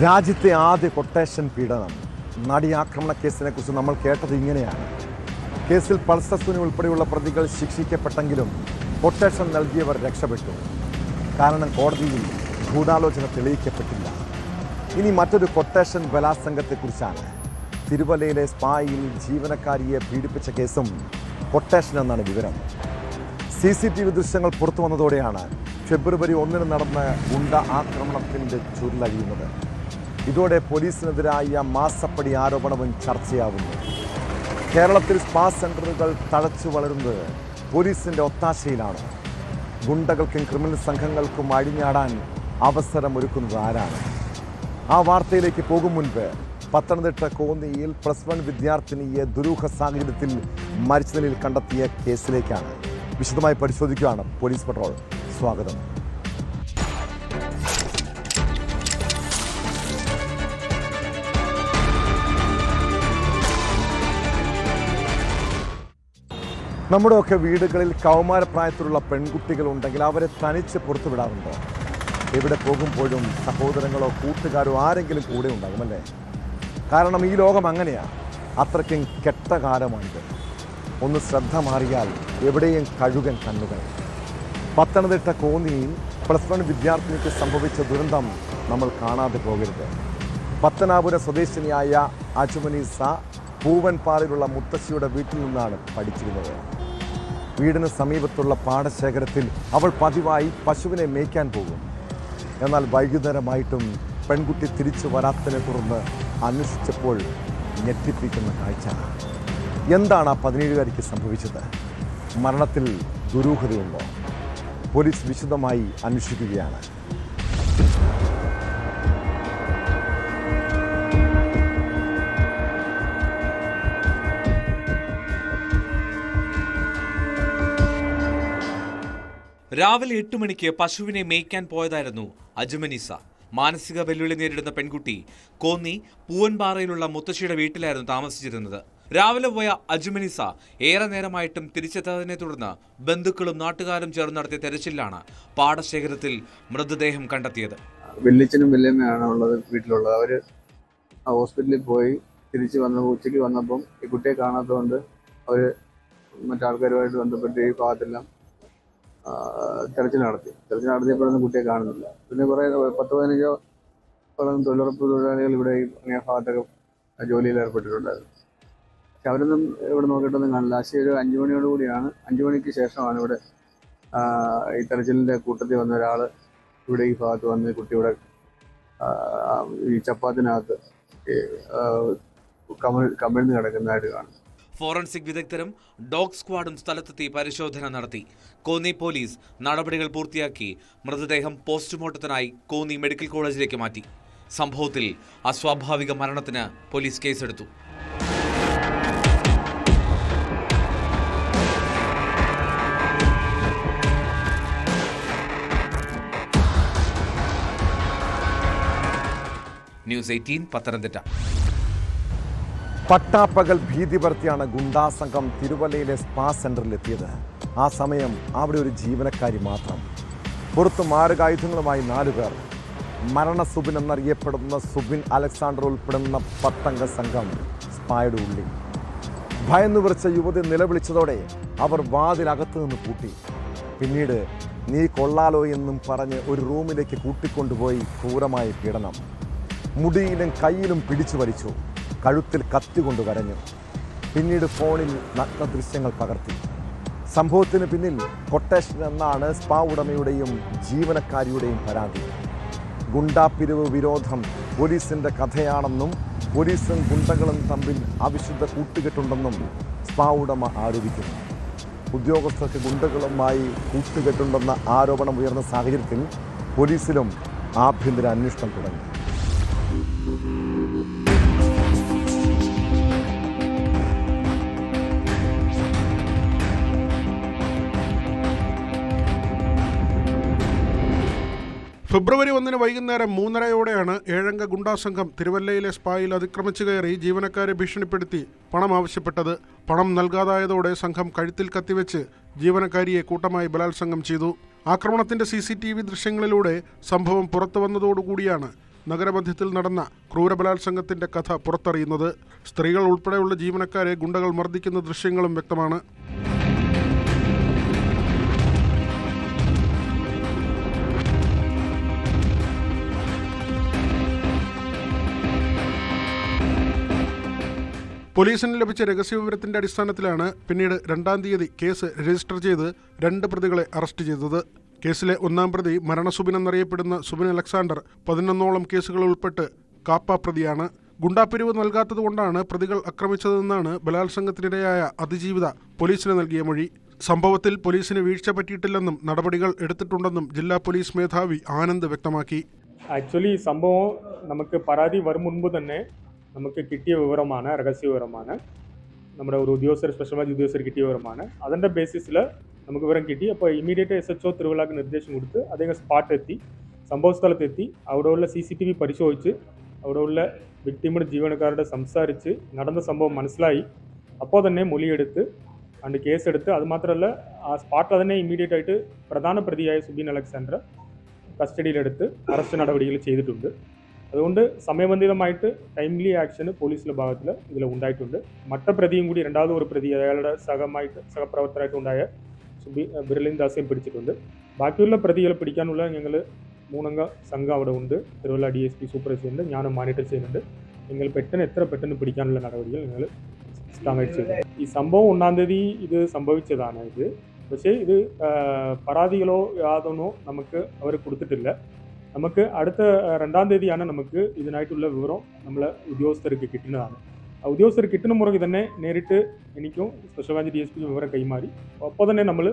രാജ്യത്തെ ആദ്യ കൊട്ടേഷൻ പീഡനം നടി ആക്രമണ കേസിനെ കുറിച്ച് നമ്മൾ കേട്ടത് ഇങ്ങനെയാണ്. കേസിൽ പൾസർ സുനി ഉൾപ്പെടെയുള്ള പ്രതികൾ ശിക്ഷിക്കപ്പെട്ടെങ്കിലും കൊട്ടേഷൻ നൽകിയവർ രക്ഷപ്പെട്ടു. കാരണം കോടതിയിൽ ഗൂഢാലോചന തെളിയിക്കപ്പെട്ടില്ല. ഇനി മറ്റൊരു കൊട്ടേഷൻ ബലാത്സംഗത്തെക്കുറിച്ചാണ്. തിരുവല്ലയിലെ സ്പായിൽ ജീവനക്കാരിയെ പീഡിപ്പിച്ച കേസും കൊട്ടേഷൻ എന്നാണ് വിവരം. CCTV ദൃശ്യങ്ങൾ പുറത്തു വന്നതോടെയാണ് ഫെബ്രുവരി 1 നടന്ന ഗുണ്ട ആക്രമണത്തിൻ്റെ ചുരുളഴിയുന്നത്. ഇതോടെ പോലീസിനെതിരായ മാസപ്പടി ആരോപണവും ചർച്ചയാവുന്നു. കേരളത്തിൽ സ്പാ സെന്ററുകൾ തഴച്ചു വളരുന്നത് പോലീസിൻ്റെ ഒത്താശയിലാണ്. ഗുണ്ടകൾക്കും ക്രിമിനൽ സംഘങ്ങൾക്കും അഴിഞ്ഞാടാൻ അവസരമൊരുക്കുന്നത് ആരാണ്? ആ വാർത്തയിലേക്ക് പോകും മുൻപ് പത്തനംതിട്ട കോന്നിയിൽ +1 വിദ്യാർത്ഥിനിയെ ദുരൂഹ സാഹചര്യത്തിൽ മരിച്ച നിലയിൽ കണ്ടെത്തിയ കേസിലേക്കാണ് വിശദമായി പരിശോധിക്കുകയാണ് പോലീസ് പട്രോൾ. സ്വാഗതം. നമ്മുടെയൊക്കെ വീടുകളിൽ കൗമാരപ്രായത്തിലുള്ള പെൺകുട്ടികളുണ്ടെങ്കിൽ അവരെ തനിച്ച് പുറത്തുവിടാറുണ്ട്. എവിടെ പോകുമ്പോഴും സഹോദരങ്ങളോ കൂട്ടുകാരോ ആരെങ്കിലും കൂടെ ഉണ്ടാകുമല്ലേ? കാരണം ഈ ലോകം അങ്ങനെയാണ്. അത്രയ്ക്കും കെട്ട കാലമാണിത്. ഒന്ന് ശ്രദ്ധ മാറിയാൽ എവിടെയും കഴുകൻ കണ്ണുകൾ. പത്തനംതിട്ട കോന്നിയിൽ +1 വിദ്യാർത്ഥിനിക്ക് സംഭവിച്ച ദുരന്തം നമ്മൾ കാണാതെ പോകരുത്. പത്തനാപുരം സ്വദേശിനിയായ അജുമനീസ പൂവൻപാറയിലുള്ള മുത്തശ്ശിയുടെ വീട്ടിൽ നിന്നാണ് പഠിച്ചിരുന്നത്. വീടിന് സമീപത്തുള്ള പാടശേഖരത്തിൽ അവൾ പതിവായി പശുവിനെ മേയ്ക്കാൻ പോകും. എന്നാൽ വൈകുന്നേരമായിട്ടും പെൺകുട്ടി തിരിച്ചു വരാത്തതിനെ തുടർന്ന് അന്വേഷിച്ചപ്പോൾ ഞെട്ടിപ്പിക്കുന്ന കാഴ്ച. എന്താണ് ആ 17-കാരിക്ക് സംഭവിച്ചത്? മരണത്തിൽ ദുരൂഹതയുണ്ടോ? പോലീസ് വിശദമായി അന്വേഷിക്കുകയാണ്. രാവിലെ 8 മണിക്ക് പശുവിനെ മേയ്ക്കാൻ പോയതായിരുന്നു അജുമനീസ. മാനസിക വെല്ലുവിളി നേരിടുന്ന പെൺകുട്ടി കോന്നി പൂവൻപാറയിലുള്ള മുത്തശ്ശിയുടെ വീട്ടിലായിരുന്നു താമസിച്ചിരുന്നത്. രാവിലെ പോയ അജുമനീസ ഏറെ നേരമായിട്ടും തിരിച്ചെത്താതിനെ തുടർന്ന് ബന്ധുക്കളും നാട്ടുകാരും ചേർന്ന് നടത്തിയ തെരച്ചിലാണ് പാടശേഖരത്തിൽ മൃതദേഹം കണ്ടെത്തിയത്. വെല്ലിച്ചനും വെല്ലമ്മയാണ് ഉള്ളത് വീട്ടിലുള്ളത്. അവര് ഹോസ്പിറ്റലിൽ പോയി തിരിച്ച് ഉച്ചയ്ക്ക് വന്നപ്പം ഈ കുട്ടിയെ കാണാത്തതുകൊണ്ട് അവര് മറ്റാൾക്കാരുമായിട്ട് ബന്ധപ്പെട്ട് ഈ ഭാഗത്തെല്ലാം തെരച്ചിൽ നടത്തിയപ്പോഴൊന്നും കുട്ടിയെ കാണുന്നില്ല. പിന്നെ കുറേ 10-15 തൊഴിലുറപ്പ് തൊഴിലാളികൾ ഇവിടെ ഈ ഭാഗത്തൊക്കെ ജോലിയിൽ ഏർപ്പെട്ടിട്ടുണ്ടായിരുന്നു. പക്ഷെ അവരൊന്നും ഇവിടെ നോക്കിയിട്ടൊന്നും കാണില്ല. പക്ഷേ ഒരു 5 മണിയോടുകൂടിയാണ്, 5 മണിക്ക് ശേഷമാണ് ഇവിടെ ഈ തെരച്ചിലിൻ്റെ കൂട്ടത്തിൽ വന്ന ഒരാൾ ഇവിടെ ഈ ഭാഗത്ത് വന്ന് കുട്ടിയുടെ ഈ ചപ്പാത്തിനകത്ത് കമിഴ്ന്ന് കിടക്കുന്നതായിട്ട് കാണും. ഫോറൻസിക് വിദഗ്ധരും ഡോഗ് സ്ക്വാഡും സ്ഥലത്തെത്തി പരിശോധന നടത്തി. കോന്നി പോലീസ് നടപടികൾ പൂർത്തിയാക്കി മൃതദേഹം പോസ്റ്റ്മോർട്ടത്തിനായി കോന്നി മെഡിക്കൽ കോളേജിലേക്ക് മാറ്റി. സംഭവത്തിൽ അസ്വാഭാവിക മരണത്തിന് പോലീസ് കേസെടുത്തു. ന്യൂസ് 18 പത്തനംതിട്ട. പട്ടാപ്പകൽ ഭീതി പരത്തിയാണ് ഗുണ്ടാസംഘം തിരുവല്ലയിലെ സ്പാ സെന്ററിലെത്തിയത്. ആ സമയം അവിടെ ഒരു ജീവനക്കാരി മാത്രം. പുറത്ത് മാരകായുധങ്ങളുമായി 4 പേർ. മരണ സുബിൻ എന്നറിയപ്പെടുന്ന സുബിൻ അലക്സാണ്ടർ ഉൾപ്പെടുന്ന 10-അംഗ സംഘം സ്പായുടെ ഉള്ളിൽ. ഭയന്നു വിറച്ച യുവതി നിലവിളിച്ചതോടെ അവർ വാതിലകത്തു നിന്ന് പൂട്ടി. പിന്നീട് നീ കൊള്ളാലോ എന്നും പറഞ്ഞ് ഒരു റൂമിലേക്ക് കൂട്ടിക്കൊണ്ടുപോയി ക്രൂരമായ പീഡനം. മുടിയിലും കയ്യിലും പിടിച്ചു വലിച്ചു. കഴുത്തിൽ കത്തി കൊണ്ട് കരഞ്ഞു. പിന്നീട് ഫോണിൽ നഗ്ന ദൃശ്യങ്ങൾ പകർത്തി. സംഭവത്തിന് പിന്നിൽ കൊട്ടേഷൻ എന്നാണ് സ്പാ ഉടമയുടെയും ജീവനക്കാരിയുടെയും പരാതി. ഗുണ്ടാപ്പിരിവ് വിരോധം പോലീസിൻ്റെ കഥയാണെന്നും പോലീസും ഗുണ്ടകളും തമ്മിൽ അവിശുദ്ധ കൂട്ടുകെട്ടുണ്ടെന്നും സ്പാ ഉടമ ആരോപിക്കുന്നു. ഉദ്യോഗസ്ഥർക്ക് ഗുണ്ടകളുമായി കൂട്ടുകെട്ടുണ്ടെന്ന ആരോപണം ഉയർന്ന സാഹചര്യത്തിൽ പോലീസിലും ആഭ്യന്തര അന്വേഷണം തുടങ്ങി. ഫെബ്രുവരി 1 വൈകുന്നേരം 3:30-ഓടെയാണ് 7-അംഗ ഗുണ്ടാസംഘം തിരുവല്ലയിലെ സ്പായിൽ അതിക്രമിച്ചു കയറി ജീവനക്കാരെ ഭീഷണിപ്പെടുത്തി പണം ആവശ്യപ്പെട്ടത്. പണം നൽകാതായതോടെ സംഘം കഴുത്തിൽ കത്തിവെച്ച് ജീവനക്കാരിയെ കൂട്ടമായി ബലാത്സംഗം ചെയ്തു. ആക്രമണത്തിന്റെ CCTV ദൃശ്യങ്ങളിലൂടെ സംഭവം പുറത്തു വന്നതോടുകൂടിയാണ് നഗരമധ്യത്തിൽ നടന്ന ക്രൂരബലാത്സംഗത്തിന്റെ കഥ പുറത്തറിയുന്നത്. സ്ത്രീകൾ ഉൾപ്പെടെയുള്ള ജീവനക്കാരെ ഗുണ്ടകൾ മർദ്ദിക്കുന്ന ദൃശ്യങ്ങളും വ്യക്തമാണ്. പോലീസിന് ലഭിച്ച രഹസ്യവിവരത്തിന്റെ അടിസ്ഥാനത്തിലാണ് പിന്നീട് 2-ാം തീയതി കേസ് രജിസ്റ്റർ ചെയ്ത് 2 പ്രതികളെ അറസ്റ്റ് ചെയ്തത്. കേസിലെ 1-ാം പ്രതി മരണസുബിൻ എന്നറിയപ്പെടുന്ന സുബിൻ അലക്സാണ്ടർ 11ഓളം കേസുകൾ ഉൾപ്പെട്ട് കാപ്പ പ്രതിയാണ്. ഗുണ്ടാപ്പിരിവ് നൽകാത്തതുകൊണ്ടാണ് പ്രതികൾ ആക്രമിച്ചതെന്നാണ് ബലാത്സംഗത്തിനിരയായ അതിജീവിത പോലീസിന് നൽകിയ മൊഴി. സംഭവത്തിൽ പോലീസിന് വീഴ്ച പറ്റിയിട്ടില്ലെന്നും നടപടികൾ എടുത്തിട്ടുണ്ടെന്നും ജില്ലാ പോലീസ് മേധാവി ആനന്ദ് വ്യക്തമാക്കി. ആക്ച്വലി സംഭവം നമുക്ക് പരാതി വരും മുൻപ് തന്നെ നമുക്ക് കിട്ടിയ വിവരമാണ്, രഹസ്യ വിവരമാണ്. നമ്മുടെ ഒരു ഉദ്യോഗസ്ഥർ, സ്പെഷ്യൽ ബ്രാഞ്ച് ഉദ്യോഗസ്ഥർ കിട്ടിയ വിവരമാണ്. അതിൻ്റെ ബേസിസിൽ നമുക്ക് വിവരം കിട്ടി. അപ്പോൾ ഇമ്മീഡിയറ്റ് SHO തിരുവല്ലക്ക് നിർദ്ദേശം കൊടുത്ത് അദ്ദേഹം സ്പോട്ടെത്തി, സംഭവ സ്ഥലത്തെത്തി, അവിടെയുള്ള CCTV പരിശോധിച്ച്, അവിടെയുള്ള വിക്ടിമുടെ ജീവനക്കാരുടെ സംസാരിച്ച് നടന്ന സംഭവം മനസ്സിലായി. അപ്പോൾ തന്നെ മൊഴിയെടുത്ത് അണ്ട് കേസെടുത്ത്, അതുമാത്രമല്ല ആ സ്പോട്ടിൽ തന്നെ ഇമ്മീഡിയറ്റ് ആയിട്ട് പ്രധാന പ്രതിയായ സുബിൻ അലക്സാണ്ടർ കസ്റ്റഡിയിലെടുത്ത് അറസ്റ്റ് നടപടികൾ ചെയ്തിട്ടുണ്ട്. അതുകൊണ്ട് സമയബന്ധിതമായിട്ട് ടൈംലി ആക്ഷൻ പോലീസിന്റെ ഭാഗത്തിൽ ഇതിൽ ഉണ്ടായിട്ടുണ്ട്. മറ്റ പ്രതിയും കൂടി, 2ാമത് ഒരു പ്രതി, അയാളുടെ സഹപ്രവർത്തകരായിട്ട് ഉണ്ടായ ബിർലിൻ ദാസിനെ പിടിച്ചിട്ടുണ്ട്. ബാക്കിയുള്ള പ്രതികളെ പിടിക്കാനുള്ള ഞങ്ങൾ 3-അംഗ സംഘം അവിടെ ഉണ്ട്. തിരുവല്ല DSP സൂപ്പർവൈസറുണ്ട്, ഞാനും മോണിറ്റർ ചെയ്യുന്നുണ്ട്. നിങ്ങൾ എത്ര പെട്ടെന്ന് പിടിക്കാനുള്ള നടപടികൾ ഞങ്ങൾ സ്ട്രോങ്ങായിട്ട് ചെയ്യുന്നുണ്ട്. ഈ സംഭവം 1-ാം തീയതി ഇത് സംഭവിച്ചതാണ്. പക്ഷേ ഇത് പരാതികളോ യാതൊന്നോ നമുക്ക് അവർ കൊടുത്തിട്ടില്ല. നമുക്ക് അടുത്ത 2-ാം തീയതിയാണ് നമുക്ക് ഇതിനായിട്ടുള്ള വിവരം നമ്മളെ ഉദ്യോഗസ്ഥർക്ക് കിട്ടുന്നതാണ്. ആ ഉദ്യോഗസ്ഥർ കിട്ടുന്ന മുറയ്ക്ക് തന്നെ നേരിട്ട് എനിക്കും സ്പെഷ്യൽ ബ്രാഞ്ച് DSP വിവരം കൈമാറി. അപ്പോൾ തന്നെ നമ്മൾ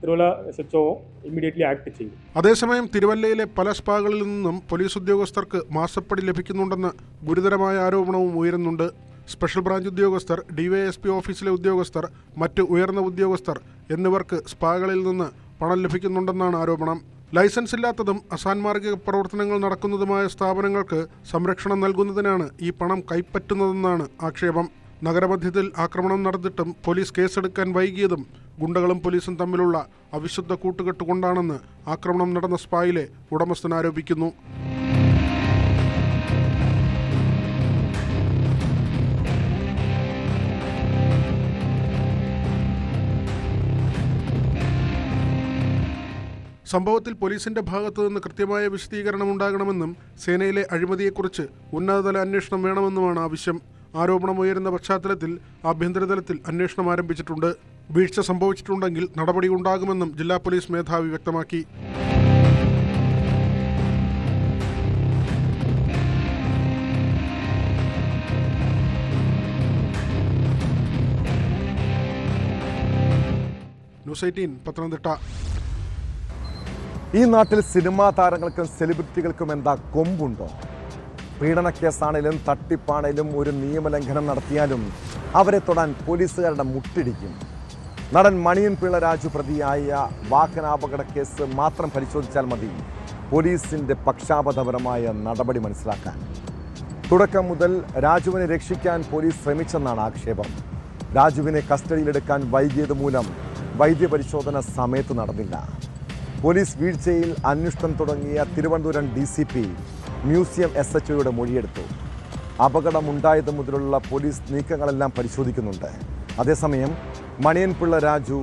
തിരുവല്ല SHO ഇമ്മീഡിയറ്റ്ലി ആക്ട് ചെയ്തു. അതേസമയം തിരുവല്ലയിലെ പല സ്പാകളിൽ നിന്നും പോലീസ് ഉദ്യോഗസ്ഥർക്ക് മാസപ്പടി ലഭിക്കുന്നുണ്ടെന്ന ഗുരുതരമായ ആരോപണവും ഉയരുന്നുണ്ട്. സ്പെഷ്യൽ ബ്രാഞ്ച് ഉദ്യോഗസ്ഥർ, DYSP ഓഫീസിലെ ഉദ്യോഗസ്ഥർ, മറ്റ് ഉയർന്ന ഉദ്യോഗസ്ഥർ എന്നിവർക്ക് സ്പാകളിൽ നിന്ന് പണം ലഭിക്കുന്നുണ്ടെന്നാണ് ആരോപണം. ലൈസൻസ് ഇല്ലാത്തതും അസാൻമാർഗിക പ്രവർത്തനങ്ങൾ നടക്കുന്നതുമായ സ്ഥാപനങ്ങൾക്ക് സംരക്ഷണം നൽകുന്നതിനാണ് ഈ പണം കൈപ്പറ്റുന്നതെന്നാണ് ആക്ഷേപം. നഗരമധ്യത്തിൽ ആക്രമണം നടന്നിട്ടും പോലീസ് കേസെടുക്കാൻ വൈകിയതും ഗുണ്ടകളും പോലീസും തമ്മിലുള്ള അവിശുദ്ധ കൂട്ടുകെട്ടുകൊണ്ടാണെന്ന് ആക്രമണം നടന്ന സ്പായിലെ ഉടമസ്ഥൻ ആരോപിക്കുന്നു. സംഭവത്തിൽ പോലീസിന്റെ ഭാഗത്തു നിന്ന് കൃത്യമായ വിശദീകരണം ഉണ്ടാകണമെന്നും സേനയിലെ അഴിമതിയെക്കുറിച്ച് ഉന്നതതല അന്വേഷണം വേണമെന്നുമാണ് ആവശ്യം. ആരോപണം ഉയരുന്ന പശ്ചാത്തലത്തിൽ ആഭ്യന്തരതലത്തിൽ അന്വേഷണം ആരംഭിച്ചിട്ടുണ്ട്. വീഴ്ച സംഭവിച്ചിട്ടുണ്ടെങ്കിൽ നടപടി ഉണ്ടാകുമെന്നും ജില്ലാ പോലീസ് മേധാവി വ്യക്തമാക്കി. ന്യൂസ് 18 പത്തനംതിട്ട. ഈ നാട്ടിൽ സിനിമാ താരങ്ങൾക്കും സെലിബ്രിറ്റികൾക്കും എന്താ കൊമ്പുണ്ടോ? പീഡനക്കേസാണേലും തട്ടിപ്പാണേലും ഒരു നിയമലംഘനം നടത്തിയാലും അവരെ തൊടാൻ പോലീസുകാരുടെ മുട്ടിടിക്കും. നടൻ മണിയൻ പിള്ള രാജു പ്രതിയായ വാഹനാപകട കേസ് മാത്രം പരിശോധിച്ചാൽ മതി പോലീസിൻ്റെ പക്ഷാപാതപരമായ നടപടി മനസ്സിലാക്കാൻ. തുടക്കം മുതൽ രാജുവിനെ രക്ഷിക്കാൻ പോലീസ് ശ്രമിച്ചെന്നാണ് ആക്ഷേപം. രാജുവിനെ കസ്റ്റഡിയിലെടുക്കാൻ വൈകിയത് മൂലം വൈദ്യപരിശോധന സമയത്ത് നടന്നില്ല. പോലീസ് വീഴ്ചയിൽ അന്വേഷണം തുടങ്ങിയ തിരുവനന്തപുരം DCP മ്യൂസിയം SHOയുടെ മൊഴിയെടുത്തു. അപകടമുണ്ടായത് മുതലുള്ള പോലീസ് നീക്കങ്ങളെല്ലാം പരിശോധിക്കുന്നുണ്ട്. അതേസമയം മണിയൻ പിള്ള രാജു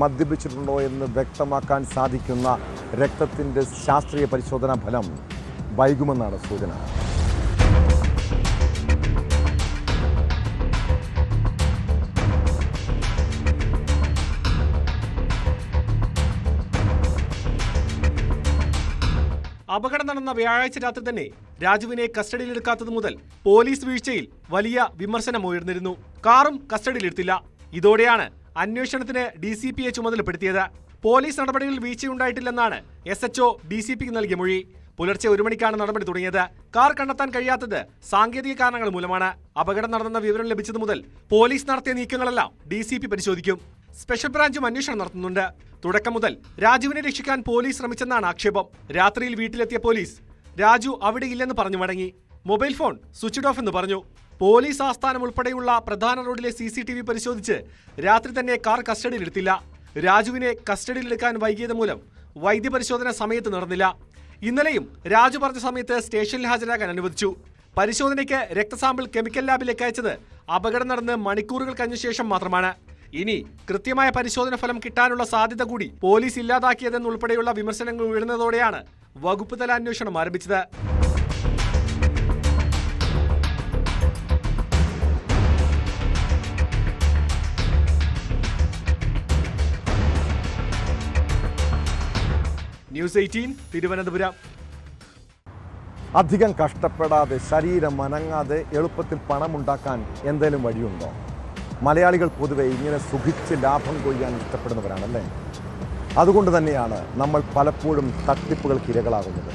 മദ്യപിച്ചിട്ടുണ്ടോ എന്ന് വ്യക്തമാക്കാൻ സാധിക്കുന്ന രക്തത്തിൻ്റെ ശാസ്ത്രീയ പരിശോധനാ ഫലം വൈകുമെന്നാണ് സൂചന. അപകടം നടന്ന വ്യാഴാഴ്ച രാത്രി തന്നെ രാജുവിനെ കസ്റ്റഡിയിലെടുക്കാത്തത് മുതൽ പോലീസ് വീഴ്ചയിൽ വലിയ വിമർശനം ഉയർന്നിരുന്നു. കാറും കസ്റ്റഡിയിലെടുത്തില്ല. ഇതോടെയാണ് അന്വേഷണത്തിന് DCPയെ ചുമതലപ്പെടുത്തിയത്. പോലീസ് നടപടികളിൽ വീഴ്ചയുണ്ടായിട്ടില്ലെന്നാണ് SHO DCPക്ക് നൽകിയ മൊഴി. പുലർച്ചെ 1 മണിക്കാണ് നടപടി തുടങ്ങിയത്. കാർ കണ്ടെത്താൻ കഴിയാത്തത് സാങ്കേതിക കാരണങ്ങൾ മൂലമാണ്. അപകടം നടന്ന വിവരം ലഭിച്ചത് മുതൽ പോലീസ് നടത്തിയ നീക്കങ്ങളെല്ലാം DCP പരിശോധിക്കും. സ്പെഷ്യൽ ബ്രാഞ്ചും അന്വേഷണം നടത്തുന്നുണ്ട്. തുടക്കം മുതൽ രാജുവിനെ രക്ഷിക്കാൻ പോലീസ് ശ്രമിച്ചെന്നാണ് ആക്ഷേപം. രാത്രിയിൽ വീട്ടിലെത്തിയ പോലീസ് രാജു അവിടെ ഇല്ലെന്ന് പറഞ്ഞു മടങ്ങി. മൊബൈൽ ഫോൺ സ്വിച്ച്ഡ് ഓഫ് എന്ന് പറഞ്ഞു. പോലീസ് ആസ്ഥാനം ഉൾപ്പെടെയുള്ള പ്രധാന റോഡിലെ CCTV പരിശോധിച്ച് രാത്രി തന്നെ കാർ കസ്റ്റഡിയിലെടുത്തില്ല. രാജുവിനെ കസ്റ്റഡിയിലെടുക്കാൻ വൈകിയത് മൂലം വൈദ്യപരിശോധന സമയത്ത് നടന്നില്ല. ഇന്നലെയും രാജു പറഞ്ഞ സമയത്ത് സ്റ്റേഷനിൽ ഹാജരാകാൻ അനുവദിച്ചു. പരിശോധനയ്ക്ക് രക്തസാമ്പിൾ കെമിക്കൽ ലാബിലേക്ക് അയച്ചത് അപകടം നടന്ന് മണിക്കൂറുകൾ കഴിഞ്ഞ ശേഷം മാത്രമാണ്. ഇനി കൃത്യമായ പരിശോധന ഫലം കിട്ടാനുള്ള സാധ്യത കൂടി പോലീസ് ഇല്ലാതാക്കിയതെന്നുൾപ്പെടെയുള്ള വിമർശനങ്ങൾ ഉയർന്നതോടെയാണ് വകുപ്പ് തല അന്വേഷണം ആരംഭിച്ചത്. ന്യൂസ് 18 തിരുവനന്തപുരം. അധികം കഷ്ടപ്പെടാതെ ശരീരം അനങ്ങാതെ എളുപ്പത്തിൽ പണമുണ്ടാക്കാൻ എന്തെങ്കിലും വഴിയുണ്ടോ? മലയാളികൾ പൊതുവെ ഇങ്ങനെ സുഖിച്ച് ലാഭം കൊയ്യാൻ ഇഷ്ടപ്പെടുന്നവരാണല്ലേ. അതുകൊണ്ട് തന്നെയാണ് നമ്മൾ പലപ്പോഴും തട്ടിപ്പുകൾക്ക് ഇരകളാകുന്നത്.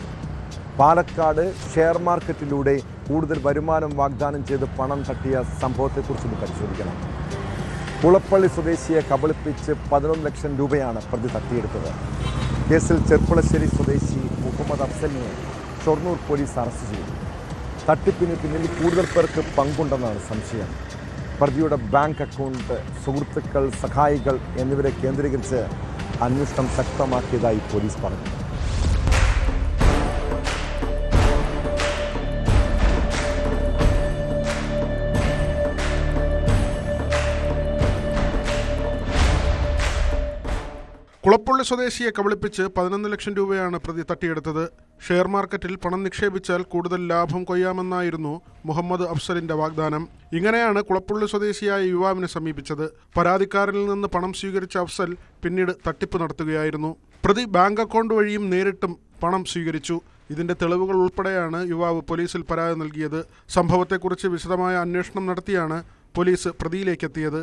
പാലക്കാട് ഷെയർ മാർക്കറ്റിലൂടെ കൂടുതൽ വരുമാനം വാഗ്ദാനം ചെയ്ത് പണം തട്ടിയ സംഭവത്തെക്കുറിച്ചൊന്ന് പരിശോധിക്കണം. കുളപ്പള്ളി സ്വദേശിയെ കബളിപ്പിച്ച് 11 ലക്ഷം രൂപയാണ് പ്രതി തട്ടിയെടുത്തത്. കേസിൽ ചെർപ്പുളശ്ശേരി സ്വദേശി മുഹമ്മദ് അഫ്സലിനെ ഷൊർണൂർ പോലീസ് അറസ്റ്റ് ചെയ്തു. തട്ടിപ്പിന് പിന്നിൽ കൂടുതൽ പേർക്ക് പങ്കുണ്ടെന്നാണ് സംശയം. പ്രതിയുടെ ബാങ്ക് അക്കൗണ്ട്, സുഹൃത്തുക്കൾ, സഹായികൾ എന്നിവരെ കേന്ദ്രീകരിച്ച് അന്വേഷണം ശക്തമാക്കിയതായി പോലീസ് പറഞ്ഞു. കുളപ്പള്ളി സ്വദേശിയെ കബളിപ്പിച്ച് 11 ലക്ഷം രൂപയാണ് പ്രതി തട്ടിയെടുത്തത്. ഷെയർ മാർക്കറ്റിൽ പണം നിക്ഷേപിച്ചാൽ കൂടുതൽ ലാഭം കൊയ്യാമെന്നായിരുന്നു മുഹമ്മദ് അഫ്സലിന്റെ വാഗ്ദാനം. ഇങ്ങനെയാണ് കുളപ്പള്ളി സ്വദേശിയായ യുവാവിനെ സമീപിച്ചത്. പരാതിക്കാരനിൽ നിന്ന് പണം സ്വീകരിച്ച അഫ്സൽ പിന്നീട് തട്ടിപ്പ് നടത്തുകയായിരുന്നു. പ്രതി ബാങ്ക് അക്കൗണ്ട് വഴിയും നേരിട്ടും പണം സ്വീകരിച്ചു. ഇതിന്റെ തെളിവുകൾ ഉൾപ്പെടെയാണ് യുവാവ് പോലീസിൽ പരാതി നൽകിയത്. സംഭവത്തെക്കുറിച്ച് വിശദമായ അന്വേഷണം നടത്തിയാണ് പോലീസ് പ്രതിയിലേക്കെത്തിയത്.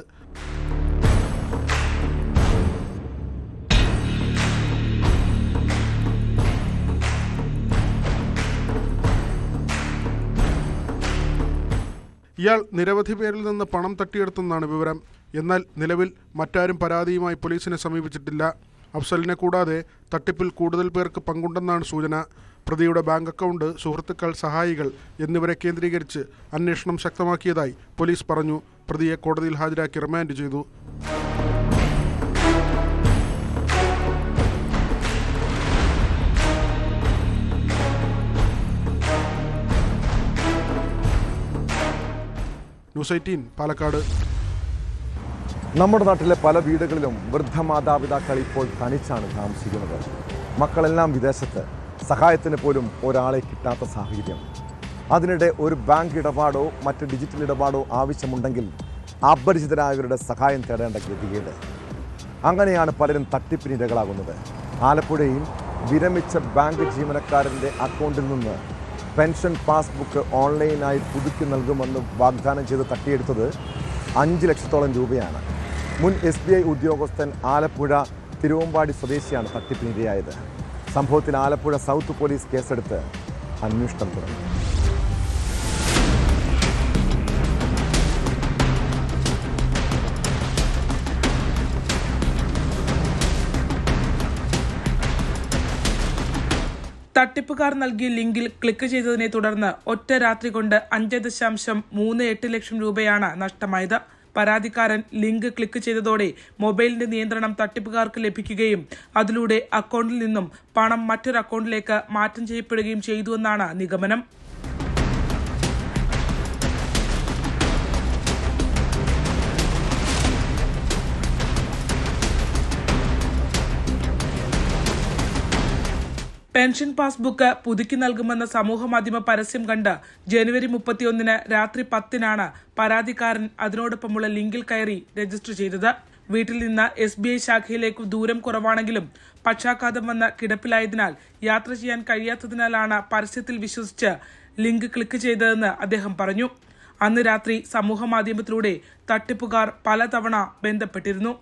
ഇയാൾ നിരവധി പേരിൽ നിന്ന് പണം തട്ടിയെടുത്തെന്നാണ് വിവരം. എന്നാൽ നിലവിൽ മറ്റാരും പരാതിയുമായി പോലീസിനെ സമീപിച്ചിട്ടില്ല. അഫ്സലിനെ കൂടാതെ തട്ടിപ്പിൽ കൂടുതൽ പേർക്ക് പങ്കുണ്ടെന്നാണ് സൂചന. പ്രതിയുടെ ബാങ്ക് അക്കൗണ്ട്, സുഹൃത്തുക്കൾ, സഹായികൾ എന്നിവരെ കേന്ദ്രീകരിച്ച് അന്വേഷണം ശക്തമാക്കിയതായി പോലീസ് പറഞ്ഞു. പ്രതിയെ കോടതിയിൽ ഹാജരാക്കി റിമാൻഡ് ചെയ്തു. ന്യൂസ് 18 പാലക്കാട്. നമ്മുടെ നാട്ടിലെ പല വീടുകളിലും വൃദ്ധ മാതാപിതാക്കൾ ഇപ്പോൾ തനിച്ചാണ് താമസിക്കുന്നത്. മക്കളെല്ലാം വിദേശത്ത്. സഹായത്തിന് പോലും ഒരാളെ കിട്ടാത്ത സാഹചര്യം. അതിനിടെ ഒരു ബാങ്ക് ഇടപാടോ മറ്റ് ഡിജിറ്റൽ ഇടപാടോ ആവശ്യമുണ്ടെങ്കിൽ അപരിചിതരായവരുടെ സഹായം തേടേണ്ട ഗതികേട്. അങ്ങനെയാണ് പലരും തട്ടിപ്പിനിരകളാകുന്നത്. ആലപ്പുഴയിൽ വിരമിച്ച ബാങ്ക് ജീവനക്കാരൻ്റെ അക്കൗണ്ടിൽ നിന്ന് പെൻഷൻ പാസ്ബുക്ക് ഓൺലൈനായി പുതുക്കി നൽകുമെന്ന് വാഗ്ദാനം ചെയ്ത് തട്ടിയെടുത്തത് 5 ലക്ഷത്തോളം രൂപയാണ്. മുൻ SBI ഉദ്യോഗസ്ഥൻ ആലപ്പുഴ തിരുവമ്പാടി സ്വദേശിയാണ് തട്ടിപ്പിനിരയായത്. സംഭവത്തിൽ ആലപ്പുഴ സൗത്ത് പോലീസ് കേസെടുത്ത് അന്വേഷണം തുടങ്ങി. തട്ടിപ്പുകാർ നൽകിയ ലിങ്കിൽ ക്ലിക്ക് ചെയ്തതിനെ തുടർന്ന് ഒറ്റ രാത്രി കൊണ്ട് 5.38 ലക്ഷം രൂപയാണ് നഷ്ടമായത്. പരാതിക്കാരൻ ലിങ്ക് ക്ലിക്ക് ചെയ്തതോടെ മൊബൈലിന്റെ നിയന്ത്രണം തട്ടിപ്പുകാർക്ക് ലഭിക്കുകയും അതിലൂടെ അക്കൗണ്ടിൽ നിന്നും പണം മറ്റൊരു അക്കൗണ്ടിലേക്ക് മാറ്റം ചെയ്യപ്പെടുകയും ചെയ്തുവെന്നാണ് നിഗമനം. പെൻഷൻ പാസ്ബുക്ക് പുതുക്കി നൽകുമെന്ന സമൂഹമാധ്യമ പരസ്യം കണ്ട് ജനുവരി 31 രാത്രി 10 പരാതിക്കാരൻ അതിനോടൊപ്പമുള്ള ലിങ്കിൽ കയറി രജിസ്റ്റർ ചെയ്തത്. വീട്ടിൽ നിന്ന് SBI ശാഖയിലേക്ക് ദൂരം കുറവാണെങ്കിലും പക്ഷാഘാതം വന്ന കിടപ്പിലായതിനാൽ യാത്ര ചെയ്യാൻ കഴിയാത്തതിനാലാണ് പരസ്യത്തിൽ വിശ്വസിച്ച് ലിങ്ക് ക്ലിക്ക് ചെയ്തതെന്ന് അദ്ദേഹം പറഞ്ഞു. അന്ന് രാത്രി സമൂഹമാധ്യമത്തിലൂടെ തട്ടിപ്പുകാർ പലതവണ ബന്ധപ്പെട്ടിരുന്നു.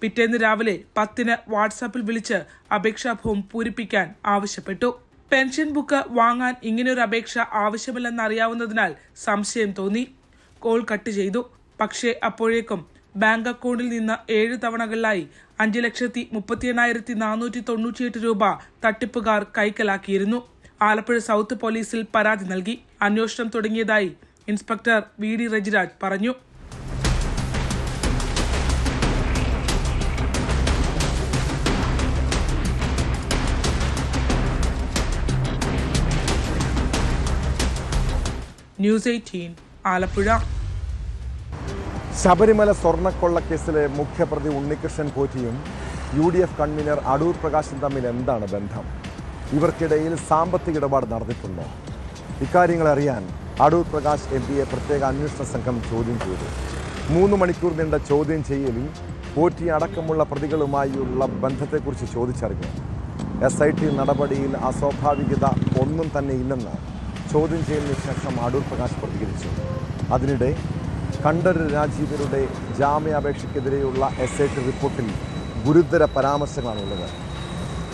പിറ്റേന്ന് രാവിലെ 10 വാട്സാപ്പിൽ വിളിച്ച് അപേക്ഷാ ഫോം പൂരിപ്പിക്കാൻ ആവശ്യപ്പെട്ടു. പെൻഷൻ ബുക്ക് വാങ്ങാൻ ഇങ്ങനെയൊരു അപേക്ഷ ആവശ്യമില്ലെന്നറിയാവുന്നതിനാൽ സംശയം തോന്നി. കോൾ കട്ട് ചെയ്തു. പക്ഷേ അപ്പോഴേക്കും ബാങ്ക് അക്കൗണ്ടിൽ നിന്ന് 7 തവണകളിലായി 5,38,498 രൂപ തട്ടിപ്പുകാർ കൈക്കലാക്കിയിരുന്നു. ആലപ്പുഴ സൗത്ത് പോലീസിൽ പരാതി നൽകി. അന്വേഷണം തുടങ്ങിയതായി ഇൻസ്പെക്ടർ VD റജിരാജ് പറഞ്ഞു. ന്യൂസ് 18 ആലപ്പുഴ. ശബരിമല സ്വർണ്ണക്കൊള്ളക്കേസിലെ മുഖ്യപ്രതി ഉണ്ണികൃഷ്ണൻ പോറ്റിയും UDF കൺവീനർ അടൂർ പ്രകാശും തമ്മിൽ എന്താണ് ബന്ധം? ഇവർക്കിടയിൽ സാമ്പത്തിക ഇടപാട് നടന്നിട്ടുണ്ടോ? ഇക്കാര്യങ്ങൾ അറിയാൻ അടൂർ പ്രകാശ് MPയെ പ്രത്യേക അന്വേഷണ സംഘം ചോദ്യം ചെയ്തു. 3 മണിക്കൂർ നീണ്ട ചോദ്യം ചെയ്യലിൽ പോറ്റി അടക്കമുള്ള പ്രതികളുമായുള്ള ബന്ധത്തെക്കുറിച്ച് ചോദിച്ചറിഞ്ഞു. SIT നടപടിയിൽ അസ്വാഭാവികത ഒന്നും തന്നെ ഇല്ലെന്ന് ചോദ്യം ചെയ്യലിന് ശേഷം അടൂർ പ്രകാശ് പ്രതികരിച്ചു. അതിനിടെ കണ്ഠരര് രാജീവരുടെ ജാമ്യാപേക്ഷയ്ക്കെതിരെയുള്ള SIT റിപ്പോർട്ടിൽ ഗുരുതര പരാമർശങ്ങളാണുള്ളത്.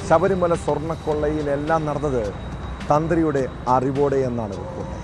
ശബരിമല സ്വർണ്ണക്കൊള്ളയിൽ എല്ലാം നടന്നത് തന്ത്രിയുടെ അറിവോടെ എന്നാണ് റിപ്പോർട്ട്.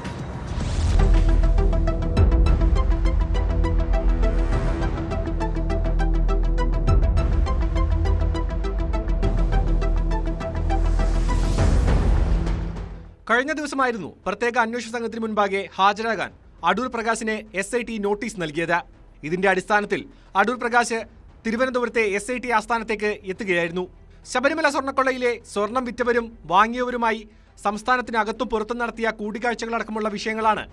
കഴിഞ്ഞ ദിവസമായിരുന്നു പ്രത്യേക അന്വേഷണ സംഘത്തിന് മുൻപാകെ ഹാജരാകാൻ അടൂർ പ്രകാശിന് SIT നോട്ടീസ് നൽകിയത്. ഇതിന്റെ അടിസ്ഥാനത്തിൽ അടൂർ പ്രകാശ് തിരുവനന്തപുരത്തെ SIT ആസ്ഥാനത്തേക്ക് എത്തുകയായിരുന്നു. ശബരിമല സ്വർണ്ണക്കൊള്ളയിലെ സ്വർണം വിറ്റവരും വാങ്ങിയവരുമായി സംസ്ഥാനത്തിനകത്തും പുറത്തും നടത്തിയ കൂടിക്കാഴ്ചകളടക്കമുള്ള വിഷയങ്ങളാണ്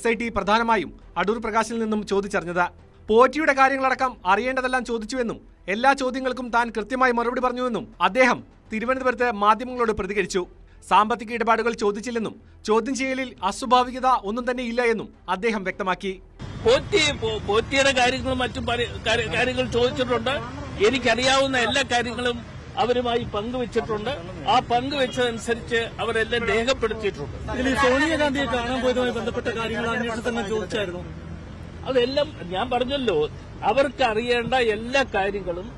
SIT പ്രധാനമായും അടൂർ പ്രകാശിൽ നിന്നും ചോദിച്ചറിഞ്ഞത്. പോറ്റിയുടെ കാര്യങ്ങളടക്കം അറിയേണ്ടതെല്ലാം ചോദിച്ചുവെന്നും എല്ലാ ചോദ്യങ്ങൾക്കും താൻ കൃത്യമായി മറുപടി പറഞ്ഞുവെന്നും അദ്ദേഹം തിരുവനന്തപുരത്ത് മാധ്യമങ്ങളോട് പ്രതികരിച്ചു. സാമ്പത്തിക ഇടപാടുകൾ ചോദിച്ചില്ലെന്നും ചോദ്യം ചെയ്യലിൽ അസ്വാഭാവികത ഒന്നും തന്നെ ഇല്ല എന്നും അദ്ദേഹം വ്യക്തമാക്കി. പോറ്റിയുടെ കാര്യങ്ങളും മറ്റും കാര്യങ്ങൾ ചോദിച്ചിട്ടുണ്ട്. എനിക്കറിയാവുന്ന എല്ലാ കാര്യങ്ങളും അവരുമായി പങ്കുവച്ചിട്ടുണ്ട്. ആ പങ്കുവെച്ചതനുസരിച്ച് അവരെല്ലാം രേഖപ്പെടുത്തിയിട്ടുണ്ട്. സോണിയാഗാന്ധിയെ കാണാൻ പോയതുമായി ബന്ധപ്പെട്ട കാര്യങ്ങൾ അന്വേഷണത്തിൽ ചോദിച്ചായിരുന്നു. അതെല്ലാം ഞാൻ പറഞ്ഞല്ലോ, അവർക്ക് അറിയേണ്ട എല്ലാ കാര്യങ്ങളും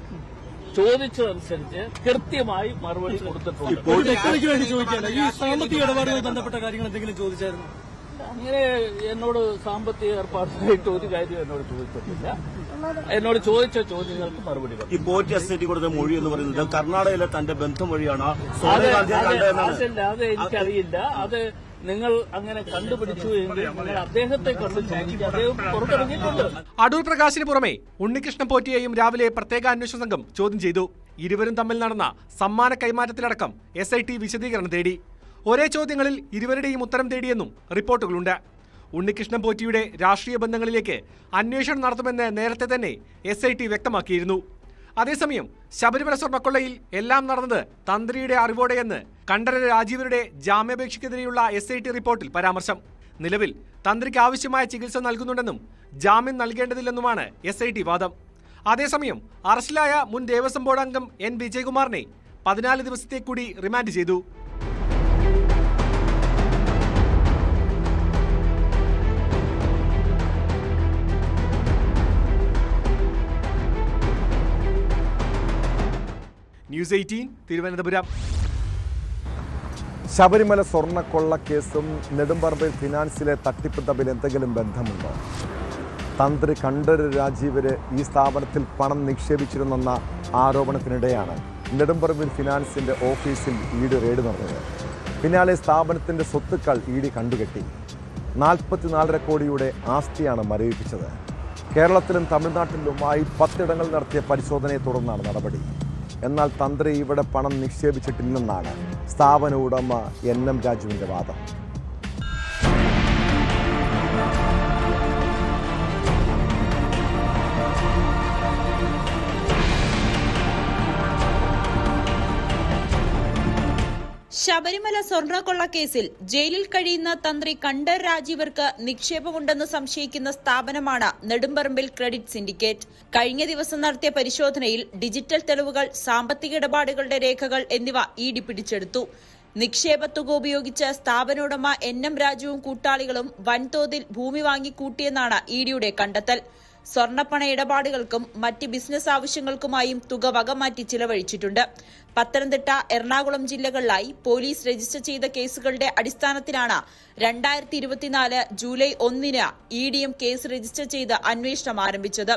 ചോദിച്ചതനുസരിച്ച് കൃത്യമായി മറുപടി കൊടുത്തിട്ടുണ്ട്. ഈ സാമ്പത്തിക ഇടപാടുമായി ബന്ധപ്പെട്ട കാര്യങ്ങൾ എന്തെങ്കിലും ചോദിച്ചായിരുന്നു? അങ്ങനെ എന്നോട് സാമ്പത്തിക ഏർപ്പാടായിട്ട് ഒരു കാര്യം എന്നോട് ചോദിച്ചിട്ടില്ല. എന്നോട് ചോദിച്ച ചോദ്യങ്ങൾക്ക് മറുപടി പറഞ്ഞു. ഈ പോറ്റി SIT കൊടുത്ത മൊഴി എന്ന് പറയുന്നത് കർണാടകയിലെ തന്റെ ബന്ധം വഴിയാണ്. അത് എനിക്കറിയില്ല. അത് നിങ്ങൾ അങ്ങനെ കണ്ടുപിടിച്ചു എങ്കിൽ നിങ്ങൾ അദ്ദേഹത്തെ കണ്ടു ചോദിക്കുക. അദ്ദേഹം പുറത്തിറങ്ങിയിട്ടുണ്ട്. അടൂർ പ്രകാശിന് പുറമെ ഉണ്ണികൃഷ്ണൻ പോറ്റിയെയും രാവിലെ പ്രത്യേക അന്വേഷണ സംഘം ചോദ്യം ചെയ്തു. ഇരുവരും തമ്മിൽ നടന്ന സമ്മാന കൈമാറ്റത്തിലടക്കം SIT വിശദീകരണം തേടി. ഒരേ ചോദ്യങ്ങളിൽ ഇരുവരുടെയും ഉത്തരം തേടിയെന്നും റിപ്പോർട്ടുകളുണ്ട്. ഉണ്ണികൃഷ്ണൻ പോറ്റിയുടെ രാഷ്ട്രീയ ബന്ധങ്ങളിലേക്ക് അന്വേഷണം നടത്തുമെന്ന് നേരത്തെ തന്നെ SIT വ്യക്തമാക്കിയിരുന്നു. അതേസമയം ശബരിമല സ്വർണ്ണക്കൊള്ളയിൽ എല്ലാം നടന്നത് തന്ത്രിയുടെ അറിവോടെയെന്ന് കണ്ഠരര് രാജീവരുടെ ജാമ്യാപേക്ഷയ്ക്കെതിരെയുള്ള SIT റിപ്പോർട്ടിൽ പരാമർശം. നിലവിൽ തന്ത്രിക്ക് ആവശ്യമായ ചികിത്സ നൽകുന്നുണ്ടെന്നും ജാമ്യം നൽകേണ്ടതില്ലെന്നുമാണ് SIT വാദം. അതേസമയം അറസ്റ്റിലായ മുൻ ദേവസ്വം ബോർഡ് അംഗം N വിജയകുമാറിനെ 14 ദിവസത്തേക്ക് കൂടി റിമാൻഡ് ചെയ്തു. ന്യൂസ് 18 തിരുവനന്തപുരം. ശബരിമല സ്വർണ്ണക്കൊള്ള കേസും നെടുമ്പറമ്പിൽ ഫിനാൻസിലെ തട്ടിപ്പ് തമ്മിൽ എന്തെങ്കിലും ബന്ധമുണ്ടോ? തന്ത്രി കണ്ഠരര് രാജീവര് ഈ സ്ഥാപനത്തിൽ പണം നിക്ഷേപിച്ചിരുന്നെന്ന ആരോപണത്തിനിടെയാണ് നെടുമ്പറമ്പിൽ ഫിനാൻസിന്റെ ഓഫീസിൽ ED റെയ്ഡ് നടന്നത്. പിന്നാലെ സ്ഥാപനത്തിന്റെ സ്വത്തുക്കൾ ED കണ്ടുകെട്ടി. 44.5 കോടിയുടെ ആസ്തിയാണ് മരവിപ്പിച്ചത്. കേരളത്തിലും തമിഴ്നാട്ടിലുമായി 10 ഇടങ്ങൾ നടത്തിയ പരിശോധനയെ തുടർന്നാണ് നടപടി. എന്നാൽ തന്ത്രി ഇവിടെ പണം നിക്ഷേപിച്ചിട്ടില്ലെന്നാണ് സ്ഥാപന ഉടമ NM രാജുവിന്റെ വാദം. ശബരിമല സ്വർണ്ണക്കൊള്ളക്കേസിൽ ജയിലിൽ കഴിയുന്ന തന്ത്രി കണ്ഠരര് രാജീവർക്ക് നിക്ഷേപമുണ്ടെന്ന് സംശയിക്കുന്ന സ്ഥാപനമാണ് നെടുമ്പറമ്പിൽ ക്രെഡിറ്റ് സിൻഡിക്കേറ്റ്. കഴിഞ്ഞ ദിവസം നടത്തിയ പരിശോധനയിൽ ഡിജിറ്റൽ തെളിവുകൾ, സാമ്പത്തിക ഇടപാടുകളുടെ രേഖകൾ എന്നിവ ED പിടിച്ചെടുത്തു. നിക്ഷേപ തുക ഉപയോഗിച്ച് സ്ഥാപന ഉടമ NM രാജുവും കൂട്ടാളികളും വൻതോതിൽ ഭൂമി വാങ്ങിക്കൂട്ടിയെന്നാണ് EDയുടെ കണ്ടെത്തൽ. സ്വർണ്ണപ്പണ ഇടപാടുകൾക്കും മറ്റ് ബിസിനസ് ആവശ്യങ്ങൾക്കുമായും തുക വകമാറ്റി ചിലവഴിച്ചിട്ടുണ്ട്. പത്തനംതിട്ട, എറണാകുളം ജില്ലകളിലായി പോലീസ് രജിസ്റ്റർ ചെയ്ത കേസുകളുടെ അടിസ്ഥാനത്തിലാണ് 2024 ജൂലൈ 1 EDയും കേസ് രജിസ്റ്റർ ചെയ്ത് അന്വേഷണം ആരംഭിച്ചത്.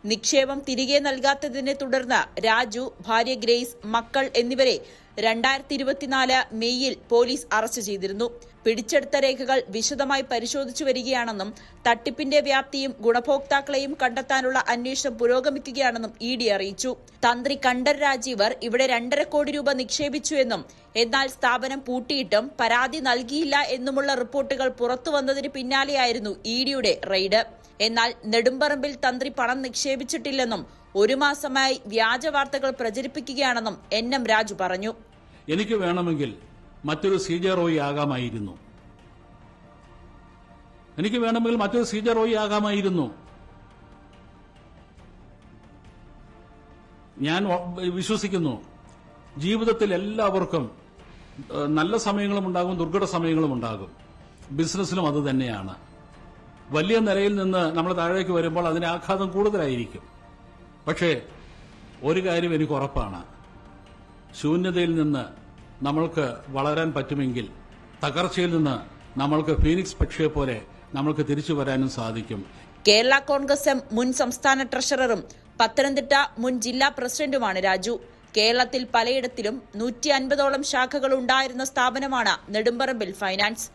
നിക്ഷേപം തിരികെ നൽകാത്തതിനെ തുടർന്ന് രാജു, ഭാര്യ ഗ്രേസ്, മക്കൾ എന്നിവരെ 2024 മെയ്യിൽ പോലീസ് അറസ്റ്റ് ചെയ്തിരുന്നു. പിടിച്ചെടുത്ത രേഖകൾ വിശദമായി പരിശോധിച്ചു വരികയാണെന്നും തട്ടിപ്പിന്റെ വ്യാപ്തിയും ഗുണഭോക്താക്കളെയും കണ്ടെത്താനുള്ള അന്വേഷണം പുരോഗമിക്കുകയാണെന്നും ED അറിയിച്ചു. തന്ത്രി കണ്ഠർ രാജീവർ ഇവിടെ 2.5 കോടി രൂപ നിക്ഷേപിച്ചു എന്നും എന്നാൽ സ്ഥാപനം പൂട്ടിയിട്ടും പരാതി നൽകിയില്ല എന്നുമുള്ള റിപ്പോർട്ടുകൾ പുറത്തുവന്നതിന് പിന്നാലെയായിരുന്നു EDയുടെ റെയ്ഡ്. എന്നാൽ നെടുമ്പറമ്പിൽ തന്ത്രി പണം നിക്ഷേപിച്ചിട്ടില്ലെന്നും 1 മാസമായി വ്യാജ വാർത്തകൾ പ്രചരിപ്പിക്കുകയാണെന്നും NM രാജു പറഞ്ഞു. എനിക്ക് വേണമെങ്കിൽ മറ്റൊരു CJ റോയി ആകാമായിരുന്നു. ഞാൻ വിശ്വസിക്കുന്നു, ജീവിതത്തിൽ എല്ലാവർക്കും നല്ല സമയങ്ങളും ഉണ്ടാകും, ദുർഘട സമയങ്ങളും ഉണ്ടാകും. ബിസിനസ്സിലും അത് തന്നെയാണ്. വലിയ നിലയിൽ നിന്ന് നമ്മൾ താഴേക്ക് വരുമ്പോൾ അതിന്റെ ആഘാതം കൂടുതലായിരിക്കും. പക്ഷേ ഒരു കാര്യം എനിക്ക് ഉറപ്പാണ്, ശൂന്യതയിൽ നിന്ന് നമ്മൾക്ക് വളരാൻ പറ്റുമെങ്കിൽ തകർച്ചയിൽ നിന്ന് നമ്മൾക്ക് ഫീനിക്സ് പക്ഷിയെ പോലെ നമ്മൾക്ക് തിരിച്ചു വരാനും സാധിക്കും. കേരള കോൺഗ്രസ് എം മുൻ സംസ്ഥാന ട്രഷററും പത്തനംതിട്ട മുൻ ജില്ലാ പ്രസിഡന്റുമാണ് രാജു. കേരളത്തിൽ പലയിടത്തിലും 150ഓളം ശാഖകൾ ഉണ്ടായിരുന്ന സ്ഥാപനമാണ് നെടുമ്പറമ്പിൽ ഫൈനാൻസ്.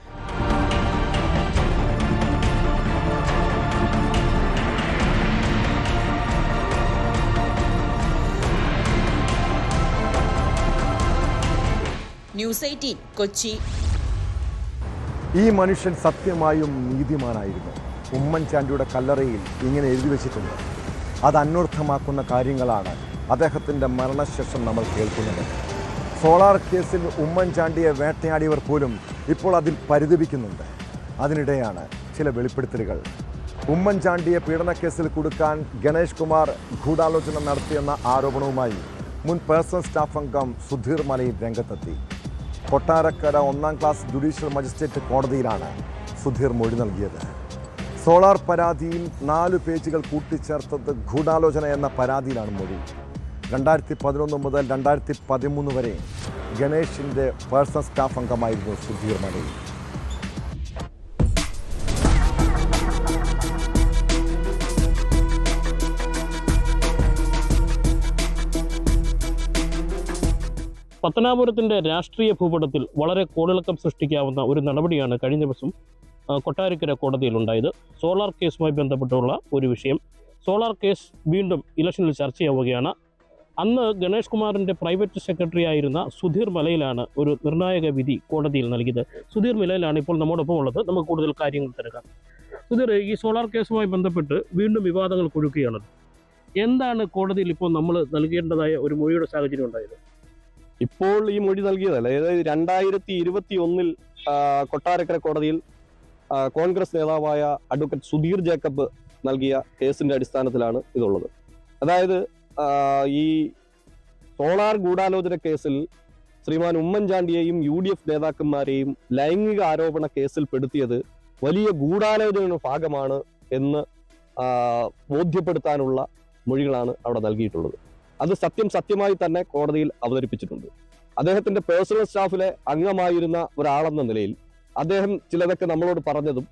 ന്യൂസ് 18 കൊച്ചി. ഈ മനുഷ്യൻ സത്യമായും നീതിമാനായിരുന്നു. ഉമ്മൻചാണ്ടിയുടെ കല്ലറയിൽ ഇങ്ങനെ എഴുതി വച്ചിട്ടുണ്ട്. അത് അന്വർത്ഥമാക്കുന്ന കാര്യങ്ങളാണ് അദ്ദേഹത്തിൻ്റെ മരണശേഷം നമ്മൾ കേൾക്കുന്നത്. സോളാർ കേസിൽ ഉമ്മൻചാണ്ടിയെ വേട്ടയാടിയവർ പോലും ഇപ്പോൾ അതിൽ പരിതപിക്കുന്നുണ്ട്. അതിനിടെയാണ് ചില വെളിപ്പെടുത്തലുകൾ. ഉമ്മൻചാണ്ടിയെ പീഡനക്കേസിൽ കുടുക്കാൻ ഗണേഷ് കുമാർ ഗൂഢാലോചന നടത്തിയെന്ന ആരോപണവുമായി മുൻ പേഴ്സണൽ സ്റ്റാഫ് അംഗം സുധീർ മലയിൽ രംഗത്തെത്തി. കൊട്ടാരക്കര 1ാം ക്ലാസ് ജുഡീഷ്യൽ മജിസ്ട്രേറ്റ് കോടതിയിലാണ് സുധീർ മൊഴി നൽകിയത്. സോളാർ പരാതിയിൽ 4 പേജുകൾ കൂട്ടിച്ചേർത്തത് ഗൂഢാലോചന എന്ന പരാതിയിലാണ് മൊഴി. 2011 മുതൽ 2013 വരെ ഗണേഷിൻ്റെ പേഴ്സണൽ സ്റ്റാഫ് അംഗമായിരുന്നു സുധീർ മലയിൽ. പത്തനാപുരത്തിൻ്റെ രാഷ്ട്രീയ ഭൂപടത്തിൽ വളരെ കോളിളക്കം സൃഷ്ടിക്കാവുന്ന ഒരു നടപടിയാണ് കഴിഞ്ഞ ദിവസം കൊട്ടാരക്കര കോടതിയിലുണ്ടായത്. സോളാർ കേസുമായി ബന്ധപ്പെട്ടുള്ള ഒരു വിഷയം. സോളാർ കേസ് വീണ്ടും ഇലക്ഷനിൽ ചർച്ചയാവുകയാണ്. അന്ന് ഗണേഷ് കുമാറിൻ്റെ പ്രൈവറ്റ് സെക്രട്ടറി ആയിരുന്ന സുധീർ മലയിലാണ് ഒരു നിർണായക വിധി കോടതിയിൽ നൽകിയത്. സുധീർ മലയിലാണ് ഇപ്പോൾ നമ്മോടൊപ്പം ഉള്ളത്. നമുക്ക് കൂടുതൽ കാര്യങ്ങൾ തിരക്കാം. സുധീർ, ഈ സോളാർ കേസുമായി ബന്ധപ്പെട്ട് വീണ്ടും വിവാദങ്ങൾ കൊഴുക്കുകയാണ്. എന്താണ് കോടതിയിൽ ഇപ്പോൾ നമ്മൾ നൽകേണ്ടതായ ഒരു മൊഴിയുടെ സാഹചര്യം ഉണ്ടായത്? ഇപ്പോൾ ഈ മൊഴി നൽകിയതല്ല, അതായത് 2021 കൊട്ടാരക്കര കോടതിയിൽ കോൺഗ്രസ് നേതാവായ അഡ്വക്കേറ്റ് സുധീർ ജേക്കബ് നൽകിയ കേസിന്റെ അടിസ്ഥാനത്തിലാണ് ഇതുള്ളത്. അതായത് ഈ സോളാർ ഗൂഢാലോചന കേസിൽ ശ്രീമാൻ ഉമ്മൻചാണ്ടിയെയും UDF നേതാക്കന്മാരെയും ലൈംഗിക ആരോപണ കേസിൽ പെടുത്തിയത് വലിയ ഗൂഢാലോചനയുടെ ഭാഗമാണ് എന്ന് ബോധ്യപ്പെടുത്താനുള്ള മൊഴികളാണ് അവിടെ നൽകിയിട്ടുള്ളത്. അത് സത്യമായി തന്നെ കോടതിയിൽ അവതരിപ്പിച്ചിട്ടുണ്ട്. അദ്ദേഹത്തിന്റെ പേഴ്സണൽ സ്റ്റാഫിലെ അംഗമായിരുന്ന ഒരാളെന്ന നിലയിൽ അദ്ദേഹം ചിലതൊക്കെ നമ്മളോട് പറഞ്ഞതും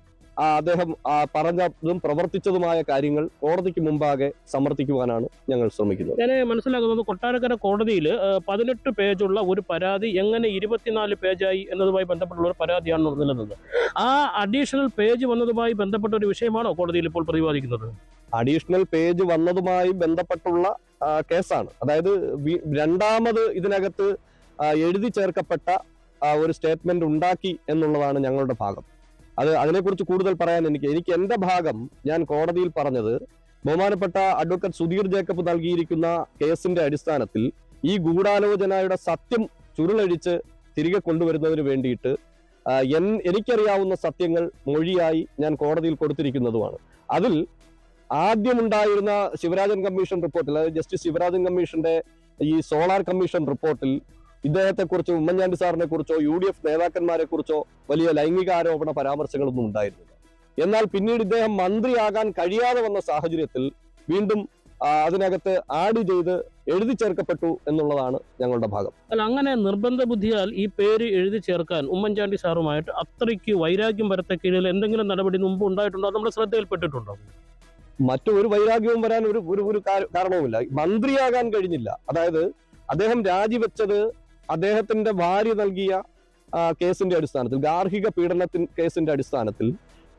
അദ്ദേഹം പറഞ്ഞതും പ്രവർത്തിച്ചതുമായ കാര്യങ്ങൾ കോടതിക്ക് മുമ്പാകെ സമർത്ഥിക്കുവാനാണ് ഞങ്ങൾ ശ്രമിക്കുന്നത്. ഞാൻ മനസ്സിലാക്കുന്നത് കൊട്ടാരക്കര കോടതിയിൽ 18 പേജുള്ള ഒരു പരാതി എങ്ങനെ 24 പേജായി എന്നതുമായി ബന്ധപ്പെട്ടുള്ള ഒരു പരാതിയാണ് നിലനിന്നത്. ആ അഡീഷണൽ പേജ് വന്നതുമായി ബന്ധപ്പെട്ട ഒരു വിഷയമാണോ കോടതിയിൽ ഇപ്പോൾ പ്രതിപാദിക്കുന്നത്? അഡീഷണൽ പേജ് വന്നതുമായി ബന്ധപ്പെട്ടുള്ള കേസാണ്. അതായത് രണ്ടാമത് ഇതിനകത്ത് എഴുതി ചേർക്കപ്പെട്ട ഒരു സ്റ്റേറ്റ്മെന്റ് ഉണ്ടാക്കി എന്നുള്ളതാണ് ഞങ്ങളുടെ ഭാഗം. അതിനെക്കുറിച്ച് കൂടുതൽ പറയാൻ എനിക്ക് എന്റെ ഭാഗം ഞാൻ കോടതിയിൽ പറഞ്ഞത്, ബഹുമാനപ്പെട്ട അഡ്വക്കേറ്റ് സുധീർ ജേക്കബ് നൽകിയിരിക്കുന്ന കേസിന്റെ അടിസ്ഥാനത്തിൽ ഈ ഗൂഢാലോചനയുടെ സത്യം ചുരുളഴിച്ച് തിരികെ കൊണ്ടുവരുന്നതിന് വേണ്ടിയിട്ട് എനിക്കറിയാവുന്ന സത്യങ്ങൾ മൊഴിയായി ഞാൻ കോടതിയിൽ കൊടുത്തിരിക്കുന്നതുമാണ്. അതിൽ ആദ്യമുണ്ടായിരുന്ന ശിവരാജൻ കമ്മീഷൻ റിപ്പോർട്ടിൽ, അതായത് ജസ്റ്റിസ് ശിവരാജൻ കമ്മീഷന്റെ ഈ സോളാർ കമ്മീഷൻ റിപ്പോർട്ടിൽ ഇദ്ദേഹത്തെക്കുറിച്ചോ ഉമ്മൻചാണ്ടി സാറിനെ കുറിച്ചോ UDF നേതാക്കന്മാരെ കുറിച്ചോ വലിയ ലൈംഗികാരോപണ പരാമർശങ്ങളൊന്നും ഉണ്ടായിരുന്നില്ല. എന്നാൽ പിന്നീട് ഇദ്ദേഹം മന്ത്രിയാകാൻ കഴിയാതെ വന്ന സാഹചര്യത്തിൽ വീണ്ടും അതിനകത്ത് ആഡ് ചെയ്ത് എഴുതി ചേർക്കപ്പെട്ടു എന്നുള്ളതാണ് ഞങ്ങളുടെ ഭാഗം. അല്ല, അങ്ങനെ നിർബന്ധ ബുദ്ധിയാൽ ഈ പേര് എഴുതി ചേർക്കാൻ ഉമ്മൻചാണ്ടി സാറുമായിട്ട് അത്രയ്ക്ക് വൈരാഗ്യം വരത്തക്കീഴിൽ എന്തെങ്കിലും നടപടി മുമ്പ് ഉണ്ടായിട്ടുണ്ടോ? നമ്മുടെ ശ്രദ്ധയിൽപ്പെട്ടിട്ടുണ്ടോ? മറ്റൊരു വൈരാഗ്യവും വരാൻ ഒരു കാരണവുമില്ല. മന്ത്രിയാകാൻ കഴിഞ്ഞില്ല. അതായത് അദ്ദേഹം രാജിവെച്ചത് അദ്ദേഹത്തിന്റെ ഭാര്യ നൽകിയ കേസിന്റെ അടിസ്ഥാനത്തിൽ, ഗാർഹിക കേസിന്റെ അടിസ്ഥാനത്തിൽ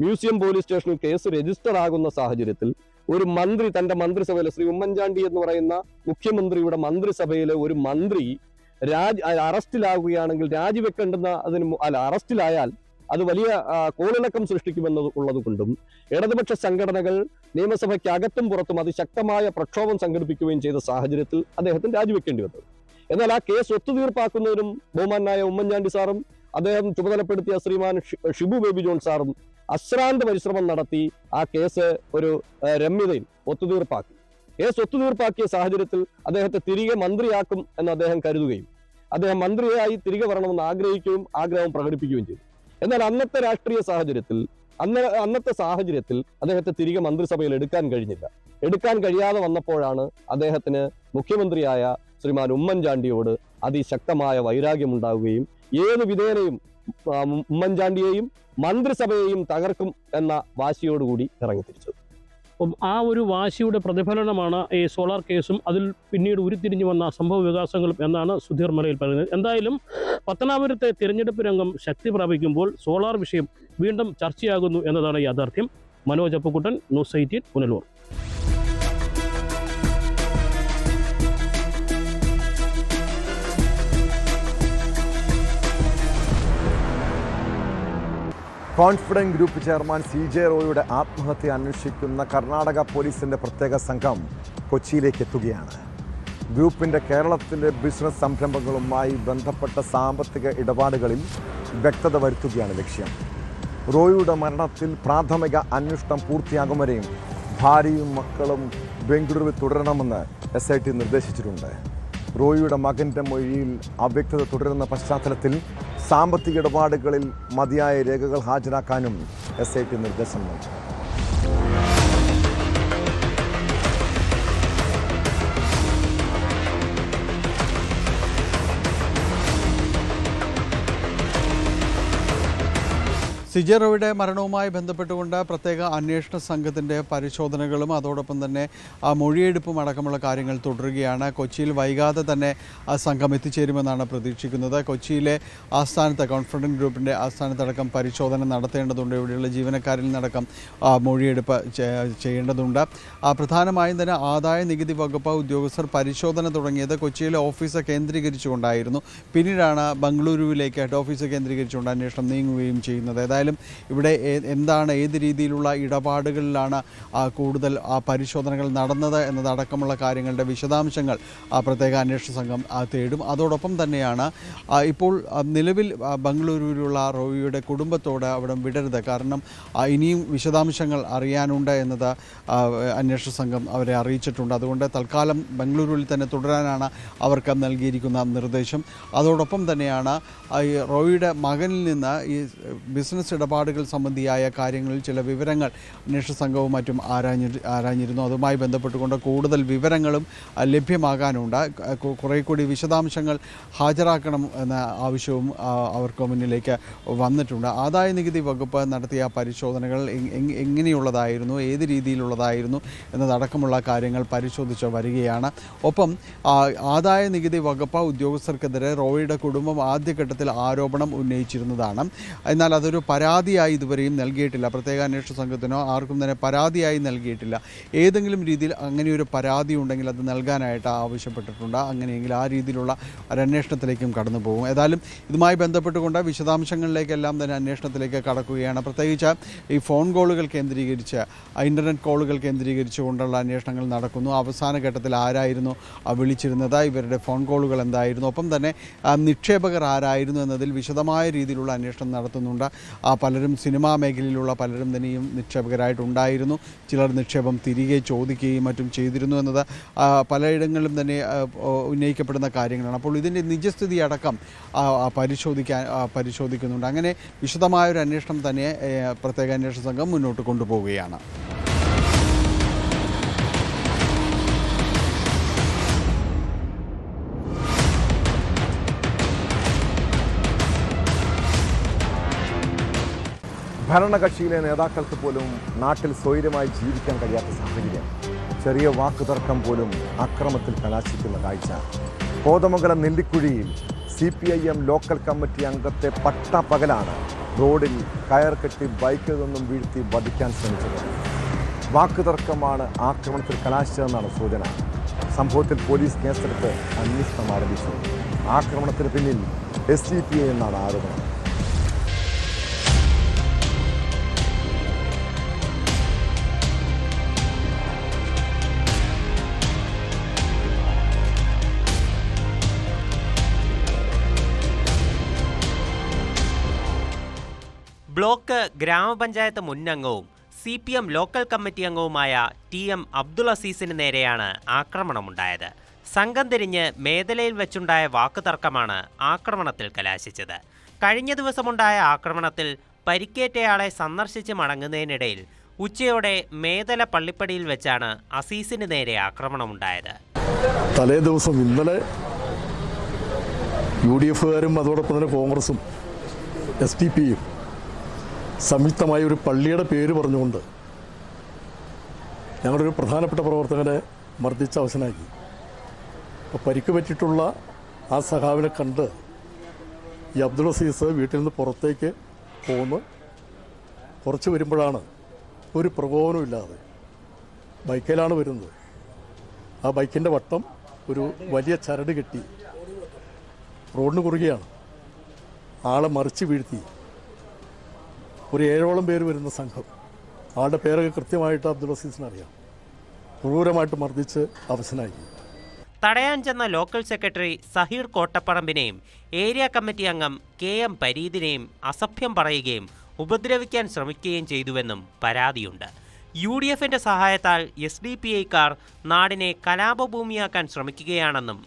മ്യൂസിയം പോലീസ് സ്റ്റേഷനിൽ കേസ് രജിസ്റ്റർ ആകുന്ന സാഹചര്യത്തിൽ ഒരു മന്ത്രി തന്റെ മന്ത്രിസഭയിലെ ശ്രീ ഉമ്മൻചാണ്ടി എന്ന് പറയുന്ന മുഖ്യമന്ത്രിയുടെ മന്ത്രിസഭയിലെ ഒരു മന്ത്രി അറസ്റ്റിലാകുകയാണെങ്കിൽ അറസ്റ്റിലായാൽ അത് വലിയ കോളിളക്കം സൃഷ്ടിക്കുമെന്നുള്ളത് കൊണ്ടും ഇടതുപക്ഷ സംഘടനകൾ നിയമസഭയ്ക്കകത്തും പുറത്തും അതിശക്തമായ പ്രക്ഷോഭം സംഘടിപ്പിക്കുകയും ചെയ്ത സാഹചര്യത്തിൽ അദ്ദേഹത്തിന് രാജിവെക്കേണ്ടി വന്നത്. എന്നാൽ ആ കേസ് ഒത്തുതീർപ്പാക്കുന്നതിനും ബഹുമാനായ ഉമ്മൻചാണ്ടി സാറും അദ്ദേഹം ചുമതലപ്പെടുത്തിയ ശ്രീമാൻ ഷിബു ബേബി ജോൺ സാറും അശ്രാന്ത പരിശ്രമം നടത്തി ആ കേസ് ഒരു രമ്യതയിൽ ഒത്തുതീർപ്പാക്കി. കേസ് ഒത്തുതീർപ്പാക്കിയ സാഹചര്യത്തിൽ അദ്ദേഹത്തെ തിരികെ മന്ത്രിയാക്കും എന്ന് അദ്ദേഹം കരുതുകയും അദ്ദേഹം മന്ത്രിയായി തിരികെ വരണമെന്ന് ആഗ്രഹം പ്രകടിപ്പിക്കുകയും ചെയ്തു. എന്നാൽ അന്നത്തെ രാഷ്ട്രീയ സാഹചര്യത്തിൽ അദ്ദേഹത്തെ തിരികെ മന്ത്രിസഭയിൽ എടുക്കാൻ കഴിഞ്ഞില്ല. എടുക്കാൻ കഴിയാതെ വന്നപ്പോഴാണ് അദ്ദേഹത്തിന് മുഖ്യമന്ത്രിയായ ശ്രീമാൻ ഉമ്മൻചാണ്ടിയോട് അതിശക്തമായ വൈരാഗ്യമുണ്ടാവുകയും ഏത് വിധേനയും ഉമ്മൻചാണ്ടിയെയും മന്ത്രിസഭയെയും തകർക്കും എന്ന വാശിയോടുകൂടി ഇറങ്ങിത്തിരിച്ചത്. ആ ഒരു വാശിയുടെ പ്രതിഫലനമാണ് ഈ സോളാർ കേസും അതിൽ പിന്നീട് ഉരുത്തിരിഞ്ഞു വന്ന സംഭവ വികാസങ്ങളും എന്നാണ് സുധീർ മലയിൽ പറയുന്നത്. എന്തായാലും പത്തനാപുരത്തെ തിരഞ്ഞെടുപ്പ് രംഗം ശക്തി പ്രാപിക്കുമ്പോൾ സോളാർ വിഷയം വീണ്ടും ചർച്ചയാകുന്നു എന്നതാണ് യാഥാർത്ഥ്യം. Manoj Appukuttan, news 18, Punalur. Confident group chairman CJ റോയിയുടെ ആത്മഹത്യ അന്വേഷിക്കുന്ന കർണാടക പോലീസിന്റെ പ്രത്യേക സംഘം കൊച്ചിയിലേക്ക് എത്തുകയാണ്. ഗ്രൂപ്പിന്റെ കേരളത്തിലെ ബിസിനസ് സംരംഭങ്ങളുമായി ബന്ധപ്പെട്ട സാമ്പത്തിക ഇടപാടുകളിൽ വ്യക്തത വരുത്തുകയാണ് ലക്ഷ്യം. റോയിയുടെ മരണത്തിൽ പ്രാഥമിക അന്വേഷണം പൂർത്തിയാകും വരെയും ഭാര്യയും മക്കളും ബംഗളൂരുവിൽ തുടരണമെന്ന് SIT നിർദ്ദേശിച്ചിട്ടുണ്ട്. റോയിയുടെ മകന്റെ മൊഴിയിൽ അവ്യക്തത തുടരുന്ന പശ്ചാത്തലത്തിൽ സാമ്പത്തിക ഇടപാടുകളിൽ മതിയായ രേഖകൾ ഹാജരാക്കാനും SIT നിർദ്ദേശം നൽകി. CJ റോയിയുടെ മരണവുമായി ബന്ധപ്പെട്ടുകൊണ്ട് പ്രത്യേക അന്വേഷണ സംഘത്തിൻ്റെ പരിശോധനകളും അതോടൊപ്പം തന്നെ മൊഴിയെടുപ്പും അടക്കമുള്ള കാര്യങ്ങൾ തുടരുകയാണ്. കൊച്ചിയിൽ വൈകാതെ തന്നെ ആ സംഘം എത്തിച്ചേരുമെന്നാണ് പ്രതീക്ഷിക്കുന്നത്. കൊച്ചിയിലെ ആസ്ഥാനത്ത് കോൺഫിഡന്റ് ഗ്രൂപ്പിൻ്റെ ആസ്ഥാനത്തടക്കം പരിശോധന നടത്തേണ്ടതുണ്ട്. ഇവിടെയുള്ള ജീവനക്കാരിൽ നിന്നടക്കം മൊഴിയെടുപ്പ് ചെയ്യേണ്ടതുണ്ട്. പ്രധാനമായും തന്നെ ആദായ നികുതി വകുപ്പ് ഉദ്യോഗസ്ഥർ പരിശോധന തുടങ്ങിയത് കൊച്ചിയിലെ ഓഫീസ് കേന്ദ്രീകരിച്ചുകൊണ്ടായിരുന്നു. പിന്നീടാണ് ബംഗളൂരുവിലേക്ക് ഹെഡ് ഓഫീസ് കേന്ദ്രീകരിച്ചുകൊണ്ട് അന്വേഷണം നീങ്ങുകയും ചെയ്യുന്നത്. ഏതായാലും ഇവിടെ എന്താണ്, ഏത് രീതിയിലുള്ള ഇടപാടുകളിലാണ് കൂടുതൽ പരിശോധനകൾ നടന്നത് എന്നതടക്കമുള്ള കാര്യങ്ങളുടെ വിശദാംശങ്ങൾ പ്രത്യേക അന്വേഷണ സംഘം തേടും. അതോടൊപ്പം തന്നെയാണ് ഇപ്പോൾ നിലവിൽ ബംഗളൂരുവിലുള്ള റോയിയുടെ കുടുംബത്തോട് അവിടെ വിടരുത്, കാരണം ഇനിയും വിശദാംശങ്ങൾ അറിയാനുണ്ട് എന്നത് അന്വേഷണ സംഘം അവരെ അറിയിച്ചിട്ടുണ്ട്. അതുകൊണ്ട് തൽക്കാലം ബംഗളൂരുവിൽ തന്നെ തുടരാനാണ് അവർക്ക് നൽകിയിരിക്കുന്ന നിർദ്ദേശം. അതോടൊപ്പം തന്നെയാണ് റോയിയുടെ മകനിൽ നിന്ന് ഈ ബിസിനസ് ഇടപാടുകൾ സംബന്ധിയായ കാര്യങ്ങളിൽ ചില വിവരങ്ങൾ അന്വേഷണ സംഘവും മറ്റും ആരാഞ്ഞിരുന്നു. അതുമായി ബന്ധപ്പെട്ടുകൊണ്ട് കൂടുതൽ വിവരങ്ങളും ലഭ്യമാകാനുണ്ട്. കുറേ കൂടി വിശദാംശങ്ങൾ ഹാജരാക്കണം എന്ന ആവശ്യവും അവർക്ക് മുന്നിലേക്ക് വന്നിട്ടുണ്ട്. ആദായ നികുതി വകുപ്പ് നടത്തിയ പരിശോധനകൾ എങ്ങനെയുള്ളതായിരുന്നു, ഏത് രീതിയിലുള്ളതായിരുന്നു എന്നതടക്കമുള്ള കാര്യങ്ങൾ പരിശോധിച്ച് വരികയാണ്. ഒപ്പം ആദായ നികുതി വകുപ്പ് ഉദ്യോഗസ്ഥർക്കെതിരെ റോയിയുടെ കുടുംബം ആദ്യഘട്ടത്തിൽ ആരോപണം ഉന്നയിച്ചിരുന്നതാണ്. എന്നാൽ അതൊരു പരാതിയായി ഇതുവരെയും നൽകിയിട്ടില്ല. പ്രത്യേക അന്വേഷണ സംഘത്തിനോ ആർക്കും തന്നെ പരാതിയായി നൽകിയിട്ടില്ല. ഏതെങ്കിലും രീതിയിൽ അങ്ങനെയൊരു പരാതി ഉണ്ടെങ്കിൽ അത് നൽകാനായിട്ട് ആവശ്യപ്പെട്ടിട്ടുണ്ട്. അങ്ങനെയെങ്കിൽ ആ രീതിയിലുള്ള ഒരു അന്വേഷണത്തിലേക്കും കടന്നു പോകും. ഏതായാലും ഇതുമായി ബന്ധപ്പെട്ടുകൊണ്ട് വിശദാംശങ്ങളിലേക്കെല്ലാം തന്നെ അന്വേഷണത്തിലേക്ക് കടക്കുകയാണ്. പ്രത്യേകിച്ച് ഈ ഫോൺ കോളുകൾ കേന്ദ്രീകരിച്ച്, ഇൻ്റർനെറ്റ് കോളുകൾ കേന്ദ്രീകരിച്ചുകൊണ്ടുള്ള അന്വേഷണങ്ങൾ നടക്കുന്നു. അവസാന ഘട്ടത്തിൽ ആരായിരുന്നു വിളിച്ചിരുന്നത്, ഇവരുടെ ഫോൺ കോളുകൾ എന്തായിരുന്നു, ഒപ്പം തന്നെ നിക്ഷേപകർ ആരായിരുന്നു എന്നതിൽ വിശദമായ രീതിയിലുള്ള അന്വേഷണം നടത്തുന്നുണ്ട്. പലരും സിനിമാ മേഖലയിലുള്ള പലരും തന്നെയും നിക്ഷേപകരായിട്ടുണ്ടായിരുന്നു. ചിലർ നിക്ഷേപം തിരികെ ചോദിക്കുകയും മറ്റും ചെയ്തിരുന്നു എന്നത് പലയിടങ്ങളിലും തന്നെ ഉന്നയിക്കപ്പെടുന്ന കാര്യങ്ങളാണ്. അപ്പോൾ ഇതിൻ്റെ നിജസ്ഥിതി അടക്കം പരിശോധിക്കുന്നുണ്ട്. അങ്ങനെ വിശദമായൊരു അന്വേഷണം തന്നെ പ്രത്യേക അന്വേഷണ സംഘം മുന്നോട്ട് കൊണ്ടുപോവുകയാണ്. ഭരണകക്ഷിയിലെ നേതാക്കൾക്ക് പോലും നാട്ടിൽ സ്വൈര്യമായി ജീവിക്കാൻ കഴിയാത്ത സാഹചര്യം. ചെറിയ വാക്കുതർക്കം പോലും അക്രമത്തിൽ കലാശിക്കുന്ന കാഴ്ച. കോതമംഗലം നെല്ലിക്കുഴിയിൽ CPIM ലോക്കൽ കമ്മിറ്റി അംഗത്തെ പട്ടപ്പകലാണ് റോഡിൽ കയർ കെട്ടി ബൈക്കിൽ നിന്നും വീഴ്ത്തി വധിക്കാൻ ശ്രമിച്ചത്. വാക്കുതർക്കമാണ് ആക്രമണത്തിൽ കലാശിച്ചതെന്നാണ് സൂചന. സംഭവത്തിൽ പോലീസ് കേസെടുത്ത് അന്വേഷണം ആരംഭിച്ചു. ആക്രമണത്തിന് പിന്നിൽ SDPI എന്നാണ് ആരോപണം. ബ്ലോക്ക് ഗ്രാമപഞ്ചായത്ത് മുൻ അംഗവും CPM ലോക്കൽ കമ്മിറ്റി അംഗവുമായ TM അബ്ദുൾ അസീസിന് നേരെയാണ് ആക്രമണമുണ്ടായത്. സംഘം തിരിഞ്ഞ് മേദലയിൽ വെച്ചുണ്ടായ വാക്കുതർക്കമാണ് ആക്രമണത്തിൽ കലാശിച്ചത്. കഴിഞ്ഞ ദിവസമുണ്ടായ ആക്രമണത്തിൽ പരിക്കേറ്റയാളെ സന്ദർശിച്ച് മടങ്ങുന്നതിനിടയിൽ ഉച്ചയോടെ മേദല പള്ളിപ്പടിയിൽ വെച്ചാണ് അസീസിന് നേരെ ആക്രമണമുണ്ടായത്. തലേ ദിവസം ഇന്നലെ UDFകാരും അതോടൊപ്പം തന്നെ കോൺഗ്രസും SDPയും സംയുക്തമായി ഒരു പള്ളിയുടെ പേര് പറഞ്ഞുകൊണ്ട് ഞങ്ങളുടെ ഒരു പ്രധാനപ്പെട്ട പ്രവർത്തകനെ മർദ്ദിച്ച് അവശനാക്കി. അപ്പോൾ പരിക്ക് പറ്റിയിട്ടുള്ള ആ സഖാവിനെ കണ്ട് ഈ അബ്ദുൾ അസീസ് വീട്ടിൽ നിന്ന് പുറത്തേക്ക് പോന്ന് കുറച്ച് വരുമ്പോഴാണ് ഒരു പ്രകോപനമില്ലാതെ ബൈക്കിലാണ് വരുന്നത്. ആ ബൈക്കിൻ്റെ വട്ടം ഒരു വലിയ ചരട് കെട്ടി റോഡിന് കുറുകെയാണ്. ആളെ മറിച്ച് വീഴ്ത്തി ഒരു 7ഓളം പേര് വരുന്ന സംഘം, ആളുടെ പേരൊക്കെ കൃത്യമായിട്ട് അബ്ദുൾ അസീസിന് അറിയാം, ക്രൂരമായിട്ട് മർദ്ദിച്ച് അവശനാക്കി. തടയാൻ ചെന്ന ലോക്കൽ സെക്രട്ടറി സഹീർ കോട്ടപ്പറമ്പിനെയും ഏരിയ കമ്മിറ്റി അംഗം KM പരീദിനെയും അസഭ്യം പറയുകയും ഉപദ്രവിക്കാൻ ശ്രമിക്കുകയും ചെയ്തുവെന്നും പരാതിയുണ്ട്. UDFന്റെ സഹായത്താൽ SDPIക്കാർ നാടിനെ കലാപഭൂമിയാക്കാൻ ശ്രമിക്കുകയാണെന്നും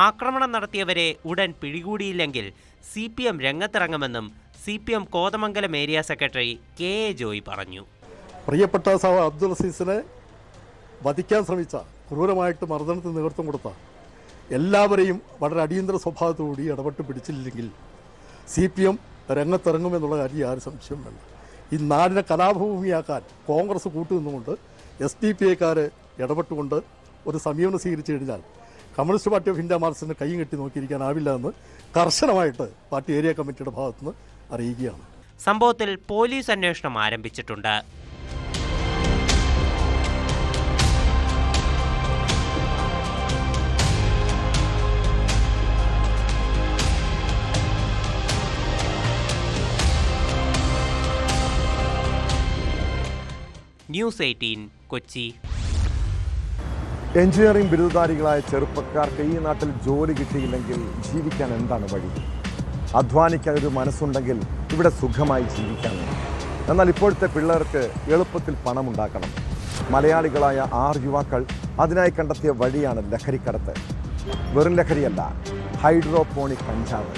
ആക്രമണം നടത്തിയവരെ ഉടൻ പിടികൂടിയില്ലെങ്കിൽ CPM രംഗത്തിറങ്ങുമെന്നും CPM Kothamangalam area secretary KA Joy പറഞ്ഞു. പ്രിയപ്പെട്ട അബ്ദുൾ അസീസിനെ വധിക്കാൻ ശ്രമിച്ച, ക്രൂരമായിട്ട് മർദ്ദനത്തിന് നേതൃത്വം കൊടുത്ത എല്ലാവരെയും വളരെ അടിയന്തര സ്വഭാവത്തോടുകൂടി ഇടപെട്ട് പിടിച്ചില്ലെങ്കിൽ CPM രംഗത്തിറങ്ങുമെന്നുള്ള കാര്യം യാതൊരു സംശയം വേണ്ട. ഈ നാടിനെ കലാഭൂമിയാക്കാൻ കോൺഗ്രസ് കൂട്ടുനിന്നുകൊണ്ട് SDPIക്കാർ ഇടപെട്ടുകൊണ്ട് ഒരു സമീപനം സ്വീകരിച്ചു കഴിഞ്ഞാൽ കമ്മ്യൂണിസ്റ്റ് പാർട്ടി ഓഫ് ഇന്ത്യ മാർക്സിന് കൈ കെട്ടി നോക്കിയിരിക്കാനാവില്ല എന്ന് കർശനമായിട്ട് പാർട്ടി ഏരിയ കമ്മിറ്റിയുടെ ഭാഗത്തുനിന്ന് അറിയിക്കുകയാണ്. സംഭവത്തിൽ പോലീസ് അന്വേഷണം ആരംഭിച്ചിട്ടുണ്ട്. ന്യൂസ് 18 കൊച്ചി. എഞ്ചിനീയറിംഗ് ബിരുദധാരികളായ ചെറുപ്പക്കാർക്ക് ഈ നാട്ടിൽ ജോലി കിട്ടിയില്ലെങ്കിൽ ജീവിക്കാൻ എന്താണ് വഴി? അധ്വാനിക്കാൻ ഒരു മനസ്സുണ്ടെങ്കിൽ ഇവിടെ സുഖമായി ജീവിക്കാൻ. എന്നാൽ ഇപ്പോഴത്തെ പിള്ളേർക്ക് എളുപ്പത്തിൽ പണമുണ്ടാക്കണം. മലയാളികളായ 6 യുവാക്കൾ അതിനായി കണ്ടെത്തിയ വഴിയാണ് ലഹരിക്കടത്ത്. വെറും ലഹരിയല്ല, ഹൈഡ്രോപോണിക് കഞ്ചാവ്.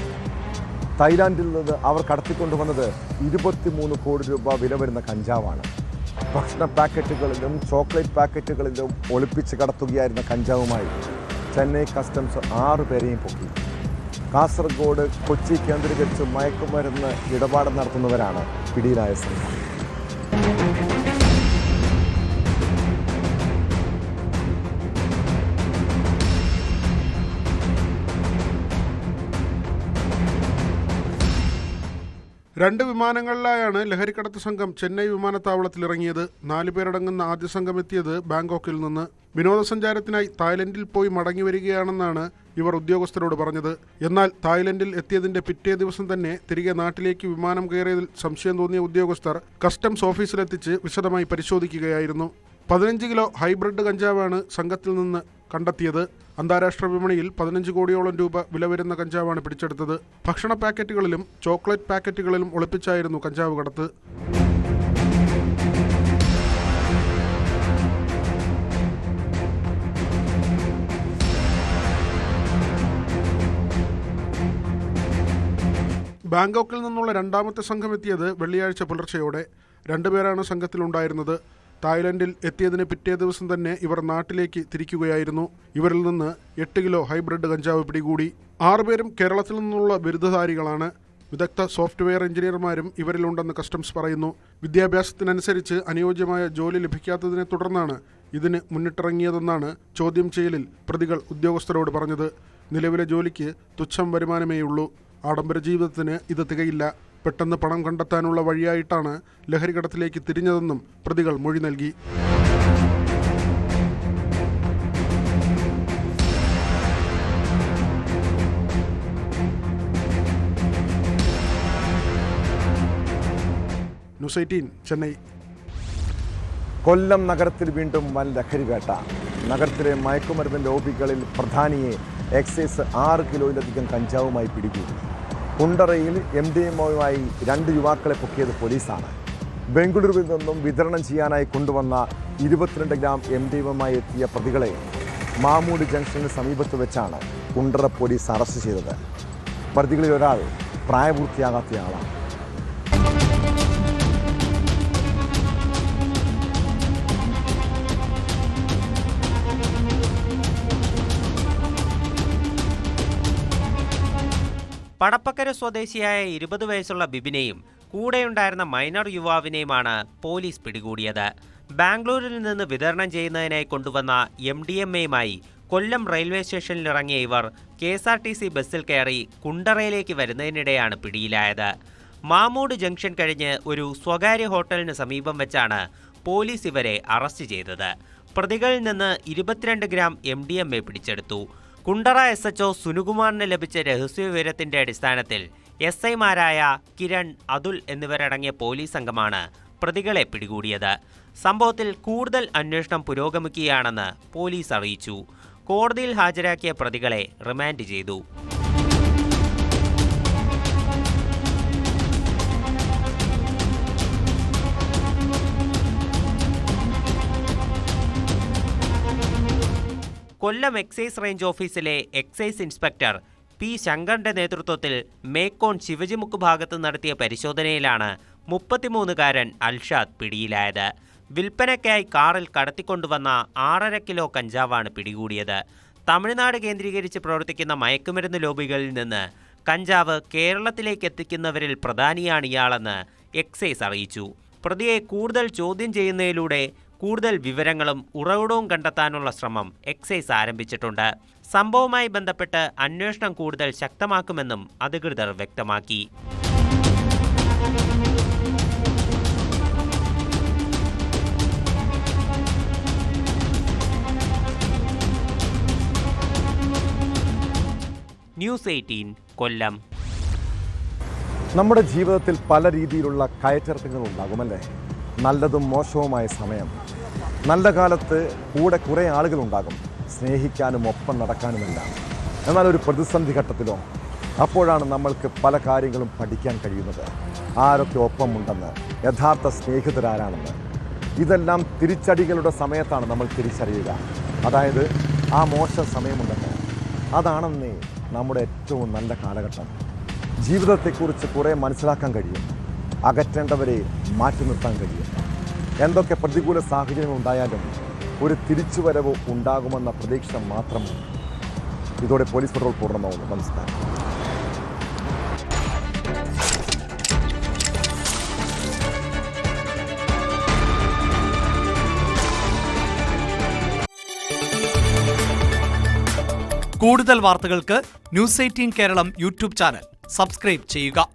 തായ്ലാൻഡിൽ നിന്ന് അവർ കടത്തിക്കൊണ്ടുവന്നത് 23 കോടി രൂപ വില വരുന്ന കഞ്ചാവാണ്. ഭക്ഷണ പാക്കറ്റുകളിലും ചോക്ലേറ്റ് പാക്കറ്റുകളിലും ഒളിപ്പിച്ച് കടത്തുകയായിരുന്ന കഞ്ചാവുമായി ചെന്നൈ കസ്റ്റംസ് 6 പേരെയും പൊക്കി. കാസർഗോഡ്, കൊച്ചി കേന്ദ്രീകരിച്ച് മയക്കുമരുന്ന് ഇടപാട് നടത്തുന്നവരാണ് പിടിയിലായ സംഘം. രണ്ട് വിമാനങ്ങളിലായാണ് ലഹരിക്കടത്ത് സംഘം ചെന്നൈ വിമാനത്താവളത്തിൽ ഇറങ്ങിയത്. 4 പേരടങ്ങുന്ന ആദ്യ സംഘം എത്തിയത് ബാങ്കോക്കിൽ നിന്ന്. വിനോദസഞ്ചാരത്തിനായി തായ്ലൻഡിൽ പോയി മടങ്ങി വരികയാണെന്നാണ് ഇവർ ഉദ്യോഗസ്ഥരോട് പറഞ്ഞത്. എന്നാൽ തായ്ലൻഡിൽ എത്തിയതിന്റെ പിറ്റേ ദിവസം തന്നെ തിരികെ നാട്ടിലേക്ക് വിമാനം കയറിയതിൽ സംശയം തോന്നിയ ഉദ്യോഗസ്ഥർ കസ്റ്റംസ് ഓഫീസിലെത്തിച്ച് വിശദമായി പരിശോധിക്കുകയായിരുന്നു. 15 കിലോ ഹൈബ്രിഡ് കഞ്ചാവാണ് സംഘത്തിൽ നിന്ന് കണ്ടെത്തിയത്. അന്താരാഷ്ട്ര വിപണിയിൽ 15 കോടിയോളം രൂപ വില വരുന്ന കഞ്ചാവാണ് പിടിച്ചെടുത്തത്. ഭക്ഷണ പാക്കറ്റുകളിലും ചോക്ലേറ്റ് പാക്കറ്റുകളിലും ഒളിപ്പിച്ചായിരുന്നു കഞ്ചാവ് കടത്ത്. ബാങ്കോക്കിൽ നിന്നുള്ള രണ്ടാമത്തെ സംഘം എത്തിയത് വെള്ളിയാഴ്ച പുലർച്ചെയോടെ. 2 പേരാണ് സംഘത്തിലുണ്ടായിരുന്നത്. തായ്ലൻഡിൽ എത്തിയതിന് പിറ്റേ ദിവസം തന്നെ ഇവർ നാട്ടിലേക്ക് തിരിക്കുകയായിരുന്നു. ഇവരിൽ നിന്ന് 8 കിലോ ഹൈബ്രിഡ് കഞ്ചാവ് പിടികൂടി. 6 പേരും കേരളത്തിൽ നിന്നുള്ള ബിരുദധാരികളാണ്. വിദഗ്ധ സോഫ്റ്റ്വെയർ എഞ്ചിനീയർമാരും ഇവരിലുണ്ടെന്ന് കസ്റ്റംസ് പറയുന്നു. വിദ്യാഭ്യാസത്തിനനുസരിച്ച് അനുയോജ്യമായ ജോലി ലഭിക്കാത്തതിനെ തുടർന്നാണ് ഇതിന് മുന്നിട്ടിറങ്ങിയതെന്നാണ് ചോദ്യം ചെയ്യലിൽ പ്രതികൾ ഉദ്യോഗസ്ഥരോട് പറഞ്ഞത്. നിലവിലെ ജോലിക്ക് തുച്ഛം വരുമാനമേയുള്ളൂ. ആഡംബര ജീവിതത്തിന് ഇത് തികയില്ല. പെട്ടെന്ന് പണം കണ്ടെത്താനുള്ള വഴിയായിട്ടാണ് ലഹരിക്കടത്തിലേക്ക് തിരിഞ്ഞതെന്നും പ്രതികൾ മൊഴി നൽകി. ന്യൂസ് 18 ചെന്നൈ. കൊല്ലം നഗരത്തിൽ വീണ്ടും വൻ ലഹരിവേട്ട. നഗരത്തിലെ മയക്കുമരുന്ന് ലോബികളിൽ പ്രധാനിയെ എക്സൈസ് 6 കിലോയിലധികം കഞ്ചാവുമായി പിടികൂടി. കുണ്ടറയിൽ MDMAയുമായി 2 യുവാക്കളെ പൊക്കിയത് പോലീസാണ്. ബംഗളൂരുവിൽ നിന്നും വിതരണം ചെയ്യാനായി കൊണ്ടുവന്ന 22 ഗ്രാം MDMAയുമായി എത്തിയ പ്രതികളെ മാമൂട് ജംഗ്ഷന് സമീപത്ത് വെച്ചാണ് കുണ്ടറ പോലീസ് അറസ്റ്റ് ചെയ്തത്. പ്രതികളിൽ ഒരാൾ പ്രായപൂർത്തിയാകാത്തയാളാണ്. പടപ്പക്കര സ്വദേശിയായ 20 വയസ്സുള്ള ബിബിനെയും കൂടെയുണ്ടായിരുന്ന മൈനർ യുവാവിനെയുമാണ് പോലീസ് പിടികൂടിയത്. ബാംഗ്ലൂരിൽ നിന്ന് വിതരണം ചെയ്യുന്നതിനായി കൊണ്ടുവന്ന MDMAയുമായി കൊല്ലം റെയിൽവേ സ്റ്റേഷനിലിറങ്ങിയ ഇവർ KSRTC ബസ്സിൽ കയറി കുണ്ടറയിലേക്ക് വരുന്നതിനിടെയാണ് പിടിയിലായത്. മാമൂട് ജംഗ്ഷൻ കഴിഞ്ഞ് ഒരു സ്വകാര്യ ഹോട്ടലിന് സമീപം വെച്ചാണ് പോലീസ് ഇവരെ അറസ്റ്റ് ചെയ്തത്. പ്രതികളിൽ നിന്ന് 22 ഗ്രാം MDMA പിടിച്ചെടുത്തു. കുണ്ടറ SHO സുനുകുമാറിന് ലഭിച്ച രഹസ്യവിവരത്തിന്റെ അടിസ്ഥാനത്തിൽ SIമാരായ കിരൺ, അതുൽ എന്നിവരടങ്ങിയ പോലീസ് സംഘമാണ് പ്രതികളെ പിടികൂടിയത്. സംഭവത്തിൽ കൂടുതൽ അന്വേഷണം പുരോഗമിക്കുകയാണെന്ന് പോലീസ് അറിയിച്ചു. കോടതിയിൽ ഹാജരാക്കിയ പ്രതികളെ റിമാൻഡ് ചെയ്തു. കൊല്ലം എക്സൈസ് റേഞ്ച് ഓഫീസിലെ എക്സൈസ് ഇൻസ്പെക്ടർ P. ശങ്കറിന്റെ നേതൃത്വത്തിൽ മേക്കോൺ ശിവജിമുക്ക് ഭാഗത്ത് നടത്തിയ പരിശോധനയിലാണ് 33-കാരൻ അൽഷാദ് പിടിയിലായത്. വിൽപ്പനയ്ക്കായി കാറിൽ കടത്തിക്കൊണ്ടുവന്ന 6.5 കിലോ കഞ്ചാവാണ് പിടികൂടിയത്. തമിഴ്നാട് കേന്ദ്രീകരിച്ച് പ്രവർത്തിക്കുന്ന മയക്കുമരുന്ന് ലോബികളിൽ നിന്ന് കഞ്ചാവ് കേരളത്തിലേക്ക് എത്തിക്കുന്നവരിൽ പ്രധാനിയാണ് ഇയാളെന്ന് എക്സൈസ് അറിയിച്ചു. പ്രതിയെ കൂടുതൽ ചോദ്യം ചെയ്യുന്നതിലൂടെ കൂടുതൽ വിവരങ്ങളും ഉറവിടവും കണ്ടെത്താനുള്ള ശ്രമം എക്സൈസ് ആരംഭിച്ചിട്ടുണ്ട്. സംഭവവുമായി ബന്ധപ്പെട്ട് അന്വേഷണം കൂടുതൽ ശക്തമാക്കുമെന്നും അധികൃതർ വ്യക്തമാക്കി. ന്യൂസ് 18 കൊല്ലം. നമ്മുടെ ജീവിതത്തിൽ പല രീതിയിലുള്ള കയറ്റിറക്കങ്ങൾ ഉണ്ടാകുമല്ലേ? നല്ലതും മോശവുമായ സമയം. നല്ല കാലത്ത് കൂടെ കുറേ ആളുകളുണ്ടാകും, സ്നേഹിക്കാനും ഒപ്പം നടക്കാനുമെല്ലാം. എന്നാൽ ഒരു പ്രതിസന്ധി ഘട്ടത്തിലോ അപ്പോഴാണ് നമ്മൾക്ക് പല കാര്യങ്ങളും പഠിക്കാൻ കഴിയുന്നത്. ആരൊക്കെ ഒപ്പമുണ്ടെന്ന്, യഥാർത്ഥ സ്നേഹിതരാരാണെന്ന്. ഇതെല്ലാം തിരിച്ചടികളുടെ സമയത്താണ് നമ്മൾ തിരിച്ചറിയുക. അതായത് ആ മോശം സമയമുണ്ടെന്ന്. അതാണെന്നേ നമ്മുടെ ഏറ്റവും നല്ല കാലഘട്ടം. ജീവിതത്തെക്കുറിച്ച് കുറേ മനസ്സിലാക്കാൻ കഴിയും, അകറ്റേണ്ടവരെ മാറ്റി നിർത്താൻ കഴിയും. എന്തൊക്കെ പ്രതികൂല സാഹചര്യങ്ങൾ ഉണ്ടായാലും ഒരു തിരിച്ചുവരവ് ഉണ്ടാകുമെന്ന പ്രതീക്ഷ മാത്രം. ഇതോടെ പോലീസ് പട്രോൾ പൂർണ്ണമാവുന്നു. നമസ്കാരം. കൂടുതൽ വാർത്തകൾക്ക് news 18 Keralam YouTube channel subscribe ചെയ്യുക.